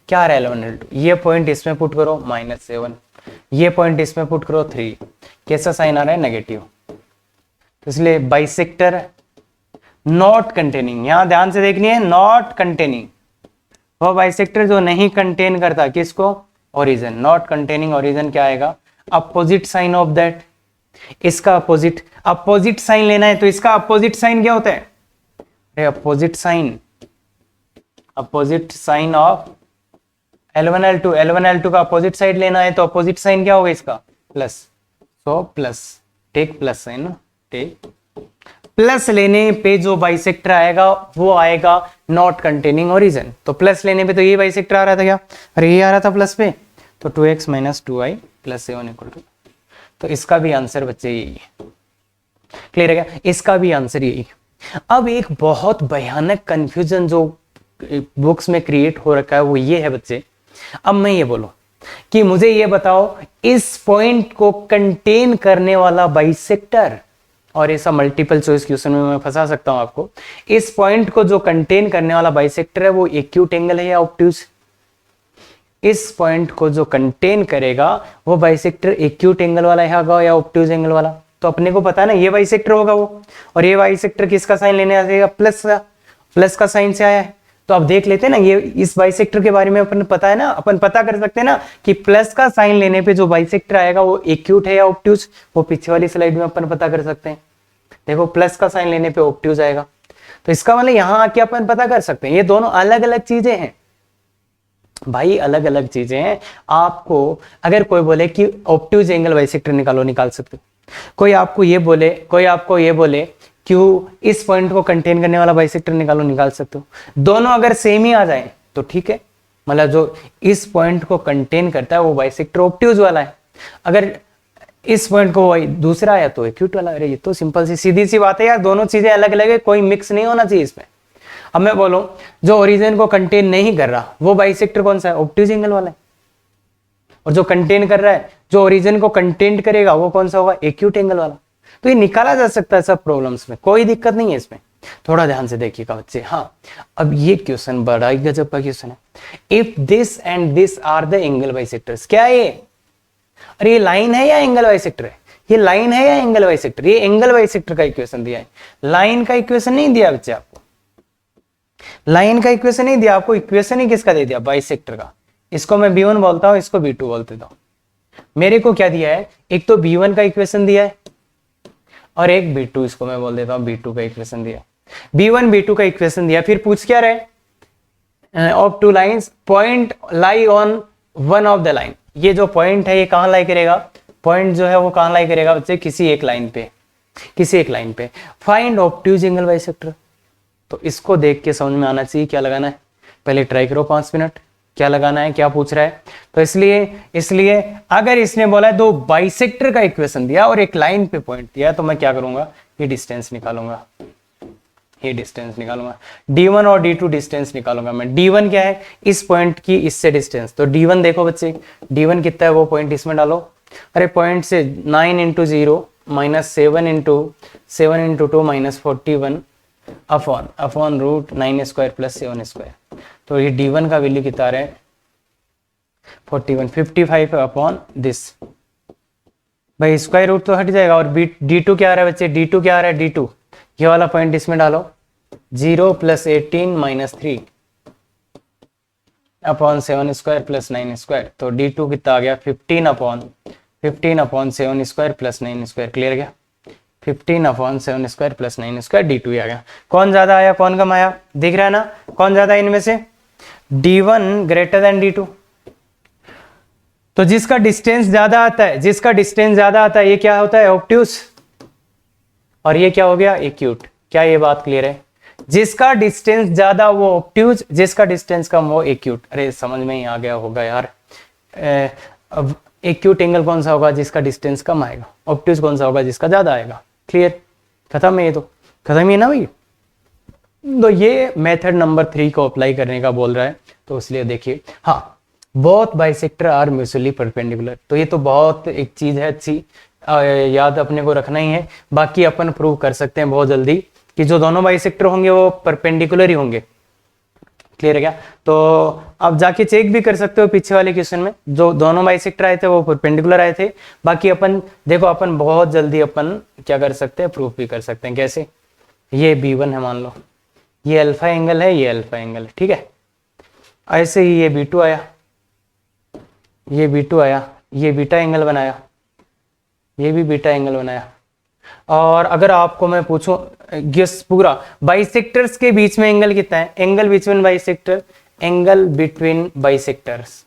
क्या आ रहा है L1 L2, ये पॉइंट इसमें पुट करो -7, ये पॉइंट इसमें पुट करो 3, कैसा साइन आ रहा है, नेगेटिव। तो इसलिए बाइसेक्टर नॉट कंटेनिंग, यहां ध्यान से देखनी है, नॉट कंटेनिंग, वो बाइसेक्टर जो नहीं कंटेन करता किसको, ओरिजिन। नॉट कंटेनिंग ओरिजिन क्या आएगा, अपोजिट साइन ऑफ दैट, इसका अपोजिट साइन लेना है। तो इसका अपोजिट साइन क्या होता है, opposite sign of L1 L2, L1 L2 का अपोजिट साइड लेना है तो अपोजिट साइन क्या होगा इसका, प्लस। तो प्लस, टेक प्लस साइन ना, टेक प्लस लेने पे जो बाइसेक्टर आएगा वो आएगा नॉट कंटेनिंग ओरिजिन। तो प्लस लेने पे तो ये बाइसेक्टर आ रहा था क्या, अरे ये आ रहा था प्लस पे, तो 2x - 2y + 7 = 2। तो इसका भी आंसर बच्चे यही है। क्लियर है क्या, इसका भी आंसर यही। अब एक बहुत भयानक कंफ्यूजन जो बुक्स में क्रिएट हो रखा है वो ये है बच्चे, अब मैं ये बोलूं कि मुझे ये बताओ इस पॉइंट को कंटेन करने वाला बाइसेक्टर, और ऐसा मल्टीपल चॉइस क्वेश्चन में मैं फंसा सकता हूं आपको, इस पॉइंट को जो कंटेन करने वाला बाइसेक्टर है वो एक्यूट एंगल है या ऑब्ट्यूज। इस पॉइंट को जो कंटेन करेगा वो बाइसेक्टर एक्यूट एंगल वाला होगा या ऑब्ट्यूज एंगल वाला। तो अपने को पता है ना ये बाइसेक्टर होगा वो, और ये बाइसेक्टर किसका साइन लेने आ जाएगा, प्लस का साइन से आया है। तो अब देख लेते हैं ना, ये इस बाइसेक्टर के बारे में अपन पता है ना, अपन पता कर सकते हैं ना कि प्लस का साइन लेने पे जो बाइसेक्टर आएगा वो एक्यूट है या ऑब्ट्यूज, वो पीछे वाली स्लाइड में अपन पता कर सकते हैं। देखो प्लस का साइन लेने पे ऑब्ट्यूज आएगा, तो इसका मतलब यहां आके अपन पता कर सकते हैं। ये दोनों अलग अलग चीजें हैं भाई, अलग अलग चीजें हैं। आपको अगर कोई बोले कि ऑब्ट्यूज एंगल बाइसेक्टर निकालो, निकाल सकते हो। कोई आपको ये बोले क्यू इस पॉइंट को कंटेन करने वाला बाइसेक्टर निकालो, निकाल सकते हो। दोनों अगर सेम ही आ जाए तो ठीक है, मतलब जो इस पॉइंट को कंटेन करता है वो बाइसेक्टर ऑब्ट्यूज वाला है, अगर इस पॉइंट को दूसरा आया तो एक्यूट वाला। अरे ये तो सिंपल सी सीधी सी बात है यार, दोनों चीजें अलग अलग है, कोई मिक्स नहीं होना चाहिए इसमें। अब मैं बोलूं जो ओरिजिन को कंटेन नहीं कर रहा वो बाइसेक्टर कौन सा है, ऑब्ट्यूज एंगल वाला है, और जो कंटेन कर रहा है, जो ओरिजिन को कंटेन करेगा वो कौन सा होगा, एक्यूट एंगल वाला। तो ये निकाला जा सकता है सब प्रॉब्लम्स में, कोई दिक्कत नहीं है इसमें। थोड़ा ध्यान से देखिएगा बच्चे। हाँ, अब ये क्वेश्चन बड़ा ही गजब का क्वेश्चन है। If this and this are the angle bisectors, क्या है ये? अरे ये लाइन है या एंगल बाइसेक्टर है? ये लाइन है या एंगल बाइसेक्टर? ये एंगल बाइसेक्टर का इक्वेशन दिया है, लाइन का इक्वेशन नहीं दिया बच्चे आपको, लाइन का इक्वेशन नहीं दिया आपको। इक्वेशन ही किसका दे दिया, बाइसेक्टर का। इसको मैं B1 बोलता हूं, इसको B2 बोल देता हूं। मेरे को क्या दिया है, एक तो B1 का इक्वेशन दिया है और एक B2, इसको मैं बोल देता हूं B2 का इक्वेशन दिया है। B1 B2 का इक्वेशन दिया, फिर पूछ क्या रहे, of two lines point lie on one of the line. ये जो पॉइंट है ये कहां लाई करेगा, पॉइंट जो है वो कहां लाई करेगा बच्चे, किसी एक लाइन पे, किसी एक लाइन पे। फाइंड ऑब्ट्यूज एंगल बाइसेक्टर, तो इसको देख के समझ में आना चाहिए क्या लगाना है। पहले ट्राई करो 5 मिनट, क्या लगाना है, क्या पूछ रहा है। तो इसलिए अगर इसने बोला है दो बाइसेक्टर का इक्वेशन दिया और एक लाइन पे पॉइंट दिया, तो मैं क्या करूंगा, ये डिस्टेंस निकालूंगा, ये डिस्टेंस निकालूंगा, D1 और D2 डिस्टेंस निकालूंगा मैं। D1 क्या है, इस पॉइंट की इससे डिस्टेंस, तो D1 देखो बच्चे, D1 कितना है वो पॉइंट इसमें डालो। अरे पॉइंट से 9 into 0 minus 7 into 2 minus 41 upon root 9 square plus 7 square. तो ये D1 का वैल्यू कितना है, 41, 55 अपॉन दिस, भाई स्क्वायर रूट तो हट जाएगा। और D2 क्या आ रहा है बच्चे, D2 क्या आ रहा है, D2 ये वाला पॉइंट इसमें डालो, 0 plus 18 minus 3 upon 7 square plus 9 square. तो D2 कितना आ गया, 15 upon 7 square plus 9 square. Clear गया, 15 upon 7 square plus 9 square, D2 आ गया। कौन ज्यादा आया कौन कम आया, दिख रहा है ना, कौन ज्यादा इनमें से, D1 ग्रेटर देन D2। तो जिसका डिस्टेंस ज्यादा आता है, जिसका डिस्टेंस ज्यादा आता है ये क्या होता है, ऑब्ट्यूज, और ये क्या हो गया, एक्यूट। क्या ये बात क्लियर है, जिसका डिस्टेंस ज्यादा वो ऑब्ट्यूज, जिसका डिस्टेंस कम वो एक्यूट। अरे समझ में ही आ गया होगा यार। अब एक्यूट एंगल कौन सा होगा, जिसका डिस्टेंस कम आएगा, ऑब्ट्यूज कौन सा होगा, जिसका ज्यादा आएगा। क्लियर, खत्म है, ये तो खत्म ही ना भाई। तो ये मेथड नंबर 3 को अप्लाई करने का बोल रहा है, तो इसलिए देखिए। हाँ, both bisector are mutually perpendicular, तो ये तो बहुत एक चीज है अच्छी, याद अपने को रखना ही है। बाकी अपन प्रूव कर सकते हैं बहुत जल्दी कि जो दोनों बाइसेक्टर होंगे वो परपेंडिकुलर ही होंगे। क्लियर है क्या, तो आप जाके चेक भी कर सकते हो पीछे वाले क्वेश्चन में, जो दोनों बाइसेक्टर आए थे वो परपेंडिकुलर आए थे। बाकी अपन देखो, अपन बहुत जल्दी अपन क्या कर सकते हैं, प्रूफ भी कर सकते हैं। कैसे, ये B1 है मान लो, ये अल्फा एंगल है, ये अल्फा एंगल है, ठीक है। ऐसे ही ये B2 आया, ये B2 आया, ये बीटा एंगल बनाया, ये भी बीटा एंगल बनाया। और अगर आपको मैं पूछूं गेस पूरा, बाइसेक्टर्स के बीच में एंगल कितना है, angle between bisector, angle between bisectors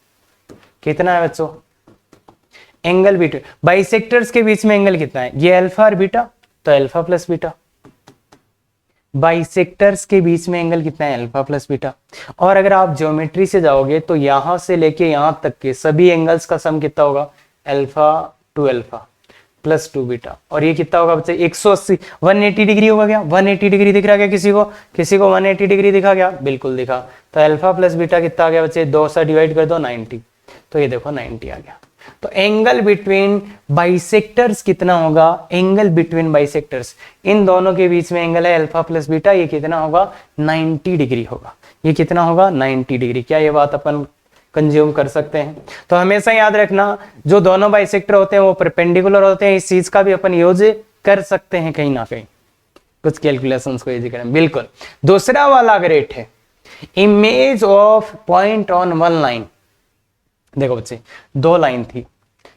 कितना है बच्चों, एंगल बिटवीन बाइसेक्टर्स के बीच में एंगल कितना है, ये अल्फा और बीटा, तो अल्फा प्लस बीटा। बाइसेक्टर्स के बीच में एंगल कितना है, अल्फा प्लस बीटा। और अगर आप ज्योमेट्री से जाओगे तो यहां से लेके यहां तक के सभी एंगल्स का सम कितना होगा, alpha two alpha plus 2 beta. और ये कितना होगा बच्चे, 180, 180 डिग्री होगा क्या, 180 डिग्री दिख रहा क्या किसी को, किसी को 180 डिग्री दिखा क्या, बिल्कुल दिखा। तो अल्फा प्लस बीटा कितना आ गया बच्चे, 2 से डिवाइड कर दो 90, तो ये देखो 90 आ गया। तो एंगल बिटवीन बाइसेक्टर्स कितना होगा, एंगल बिटवीन बाइसेक्टर्स, इन दोनों के बीच में एंगल है अल्फा प्लस बीटा, ये कितना होगा 90 डिग्री होगा। ये कितना होगा 90 डिग्री। क्या ये बात अपन कंज्यूम कर सकते हैं। तो हमेशा याद रखना जो दोनों बाइसेक्टर होते हैं वो परपेंडिकुलर होते हैं। इस चीज का भी अपन यूज कर सकते हैं कहीं ना कहीं, कुछ कैलकुलेशंस को इजी करें। बिल्कुल। दूसरा वाला ग्रेट है, image of point on one line. देखो बच्चे, 2 लाइन थी,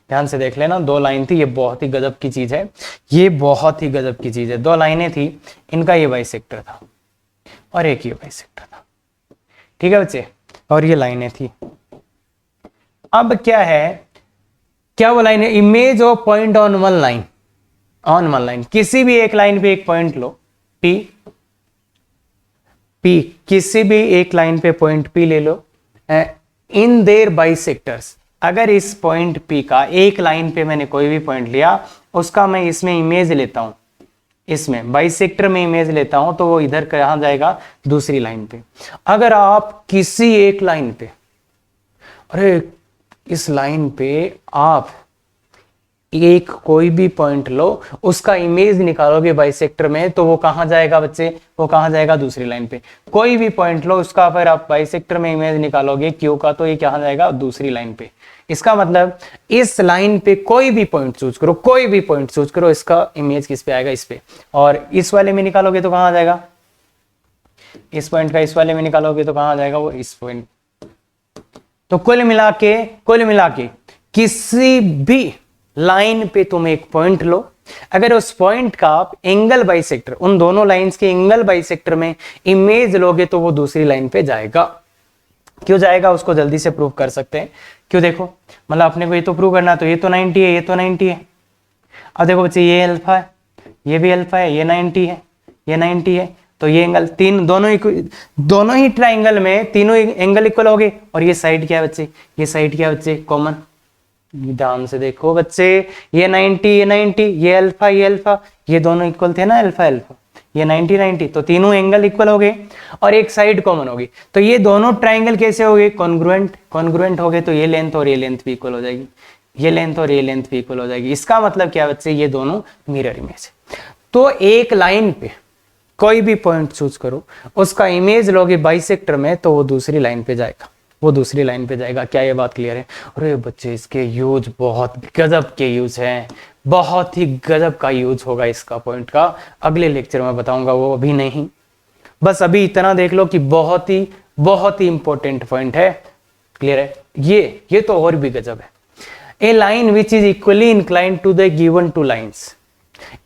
ध्यान से देख लेना, 2 लाइन थी। ये बहुत ही गजब की चीज है, ये बहुत ही गजब की चीज है। 2 लाइनें थी, इनका ये बाइसेक्टर था और एक ये बाइसेक्टर था, ठीक है बच्चे। और ये लाइनें थी। अब क्या है, क्या वो लाइन है, image of point on one line, on one line, किसी भी एक लाइन पे एक पॉइंट लो, P, P किसी भी एक लाइन पे पॉइंट P ले लो, इन देयर बाइसेक्टर्स, अगर इस पॉइंट P का एक लाइन पे मैंने कोई भी पॉइंट लिया, उसका मैं इसमें इमेज लेता हूं, इसमें बाइसेक्टर में इमेज लेता हूं, तो वो इधर कहां जाएगा, दूसरी लाइन पे। अगर आप किसी एक लाइन पे, अरे इस लाइन पे आप एक कोई भी पॉइंट लो, उसका इमेज निकालोगे बाइसेक्टर में, तो वो कहां जाएगा बच्चे, वो कहां जाएगा, दूसरी लाइन पे। कोई भी पॉइंट लो, उसका अगर आप बाइसेक्टर में इमेज निकालोगे क्यू का, तो ये कहां जाएगा, दूसरी लाइन पे। इसका मतलब इस लाइन पे कोई भी पॉइंट चूज करो, कोई भी पॉइंट चूज करो, इसका इमेज किस पे आएगा, इस पे। और इस वाले में निकालोगे तो कहां आ जाएगा, इस पॉइंट का इस वाले में निकालोगे तो कहां आ जाएगा, वो इस पॉइंट। तो कुल मिला के किसी भी लाइन पे तुम एक पॉइंट लो, अगर उस पॉइंट का आप एंगल बाइसेक्टर, उन दोनों लाइंस के एंगल बाइसेक्टर में इमेज लोगे, तो वो दूसरी लाइन पे जाएगा। क्यों जाएगा, उसको जल्दी से प्रूव कर सकते हैं। क्यों, देखो मतलब अपने को ये तो प्रूव करना, तो ये तो 90 है, ये तो 90 है। अब देखो बच्चे, ये अल्फा है, ये भी अल्फा है, ये 90 है, ये 90 है, तो ये एंगल तीन दोनों ही ट्राइंगल में तीनों एंगल इक्वल हो गए। और ये साइड क्या है बच्चे, ये साइड क्या है बच्चे, कॉमन। ध्यान से देखो बच्चे, ये 90 ये 90, ये अल्फा ये अल्फा, ये दोनों इक्वल थे ना, अल्फा अल्फा, ये 90 90, तो तीनों एंगल इक्वल हो गए और एक साइड कॉमन हो गई। तो ये दोनों ट्राइंगल कैसे हो गए, कॉन्ग्रुएंट हो गए। तो ये लेंथ और ये लेंथ भी इक्वल हो जाएगी, ये लेंथ और ये लेंथ भी इक्वल हो जाएगी। इसका मतलब क्या बच्चे, ये दोनों मिरर इमेज है। तो एक लाइन पे कोई भी पॉइंट चूज करो, उसका इमेज लोगे बाइसेक्टर में, तो वो दूसरी लाइन पे जाएगा, वो दूसरी लाइन पे जाएगा। क्या ये बात क्लियर है? अरे बच्चे, इसके यूज बहुत गजब के यूज हैं, बहुत ही गजब का यूज होगा इसका पॉइंट का, अगले लेक्चर में बताऊंगा, वो अभी नहीं। बस अभी इतना देख लो कि बहुत ही इंपॉर्टेंट पॉइंट है। क्लियर है? ये तो और भी गजब है। A line which is equally inclined to the given two lines.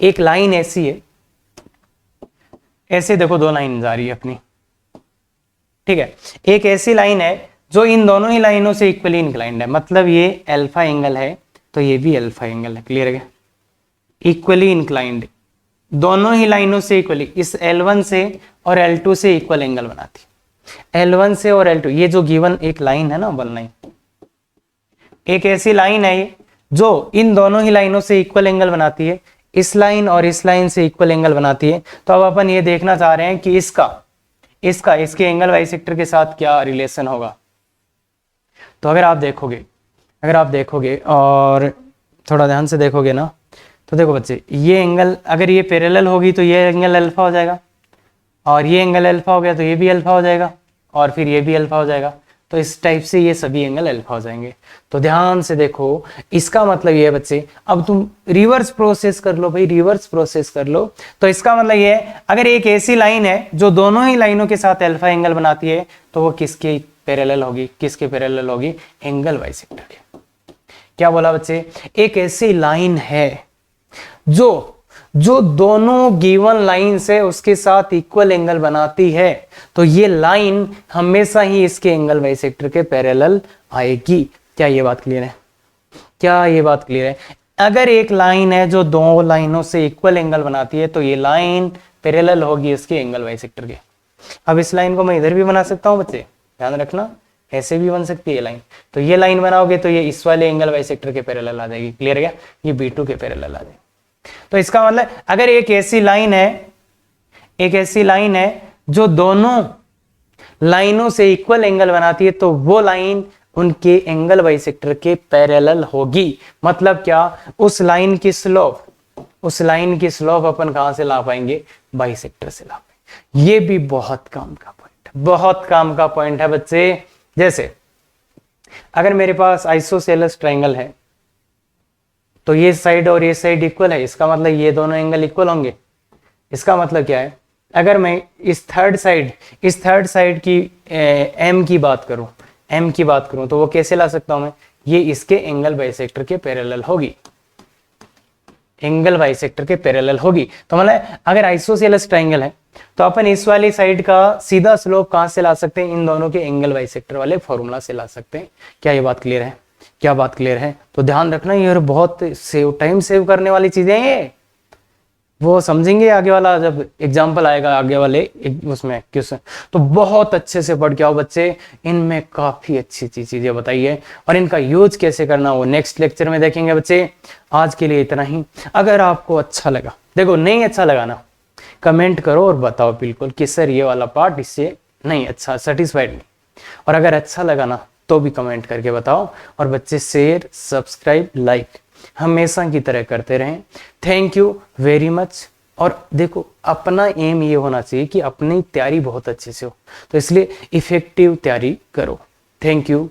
एक लाइन ऐसी है, ऐसे देखो दो लाइन जा रही है अपनी, ठीक है। एक ऐसी लाइन है जो इन दोनों ही लाइनों से इक्वली इंक्लाइंड है, मतलब ये अल्फा एंगल है, तो ये भी अल्फा एंगल है। क्लियर है? इक्वली इंक्लाइंड, दोनों ही लाइनों से इक्वली, इस L1 से और L2 से इक्वल एंगल बनाती है। L1 से और L2, ये जो गिवन एक लाइन है ना, वन लाइन, एक ऐसी लाइन है जो इन दोनों ही लाइनों से इक्वल एंगल बनाती है, इस लाइन और इस लाइन से इक्वल एंगल बनाती है। तो अब अपन ये देखना चाह रहे हैं कि इसके एंगल बाइसेक्टर के साथ क्या रिलेशन होगा। तो अगर आप देखोगे और थोड़ा ध्यान से देखोगे ना, तो देखो बच्चे, ये एंगल अगर ये पैरेलल होगी तो ये एंगल अल्फा हो जाएगा, और ये एंगल अल्फा हो गया तो ये भी अल्फा हो जाएगा, और फिर ये भी अल्फा हो जाएगा। तो इस टाइप से ये सभी एंगल अल्फा हो जाएंगे। तो ध्यान से देखो, इसका मतलब ये है बच्चे, अब तुम रिवर्स प्रोसेस कर लो भाई, रिवर्स प्रोसेस कर लो। तो इसका मतलब ये है, अगर एक ऐसी लाइन है जो दोनों ही लाइनों के साथ अल्फा एंगल बनाती है, तो वो किसके पैरेलल होगी, किसके पैरेलल होगी, एंगल बाइसेक्टर के। क्या बोला बच्चे? एक ऐसी लाइन है जो दोनों गिवन लाइन से उसके साथ इक्वल एंगल बनाती है, तो ये लाइन हमेशा ही इसके एंगल बाइसेक्टर के पैरेलल आएगी। क्या ये बात क्लियर है? क्या ये बात क्लियर है? अगर एक लाइन है जो दो लाइनों से इक्वल एंगल बनाती है, तो ये लाइन पैरेलल होगी इसके एंगल बाइसेक्टर के। अब इस लाइन को मैं इधर भी बना सकता हूं बच्चे, ध्यान रखना, ऐसे भी बन सकती है लाइन। तो ये लाइन बनाओगे तो ये इस वाले एंगल बाइसेक्टर के पैरेलल आ जाएगी। क्लियर है? ये B2 के पैरेलल आ जाएगी। तो इसका मतलब अगर एक ऐसी लाइन है जो दोनों लाइनों से इक्वल एंगल बनाती है, तो वो लाइन उनके एंगल बाइसेक्टर के पैरेलल होगी। मतलब क्या? उस लाइन की स्लोप अपन कहां से ला पाएंगे? बाइसेक्टर से ला पाएंगे। ये भी बहुत काम का पॉइंट है बच्चे। जैसे अगर मेरे पास आइसोसेलेस ट्रायंगल है, तो ये साइड और ये साइड इक्वल है, इसका मतलब ये दोनों एंगल इक्वल होंगे। इसका मतलब क्या है? अगर मैं इस थर्ड साइड की M की बात करूं, तो वो कैसे ला सकता हूं मैं? ये इसके एंगल बाइसेक्टर के पैरेलल होगी, एंगल बाइसेक्टर के पैरेलल होगी। तो मतलब अगर आइसोसेलेस ट्रायंगल है, तो अपन इस वाली साइड का सीधा स्लोप कहां से ला सकते हैं? इन दोनों के एंगल बाइसेक्टर वाले फॉर्मूला से ला सकते हैं। क्या ये बात क्लियर है? क्या बात क्लियर है? तो ध्यान रखना, ये बहुत टाइम सेव करने वाली चीजें हैं। वो समझेंगे आगे वाला, जब एग्जाम्पल आएगा आगे वाले उसमें क्वेश्चन, तो बहुत अच्छे से पढ़ के आओ बच्चे। इनमें काफी अच्छी अच्छी चीजें बताई है और इनका यूज कैसे करना वो नेक्स्ट लेक्चर में देखेंगे बच्चे। आज के लिए इतना ही। अगर आपको अच्छा लगा, देखो नहीं अच्छा लगा ना, कमेंट करो और बताओ बिल्कुल कि सर ये वाला पार्ट इससे नहीं अच्छा, सेटिस्फाइड नहीं। और अगर अच्छा लगा ना तो भी कमेंट करके बताओ। और बच्चे शेयर, सब्सक्राइब, लाइक हमेशा की तरह करते रहें। Thank you very much. और देखो अपना एम ये होना चाहिए कि अपनी तैयारी बहुत अच्छे से हो, तो इसलिए इफेक्टिव तैयारी करो। Thank you.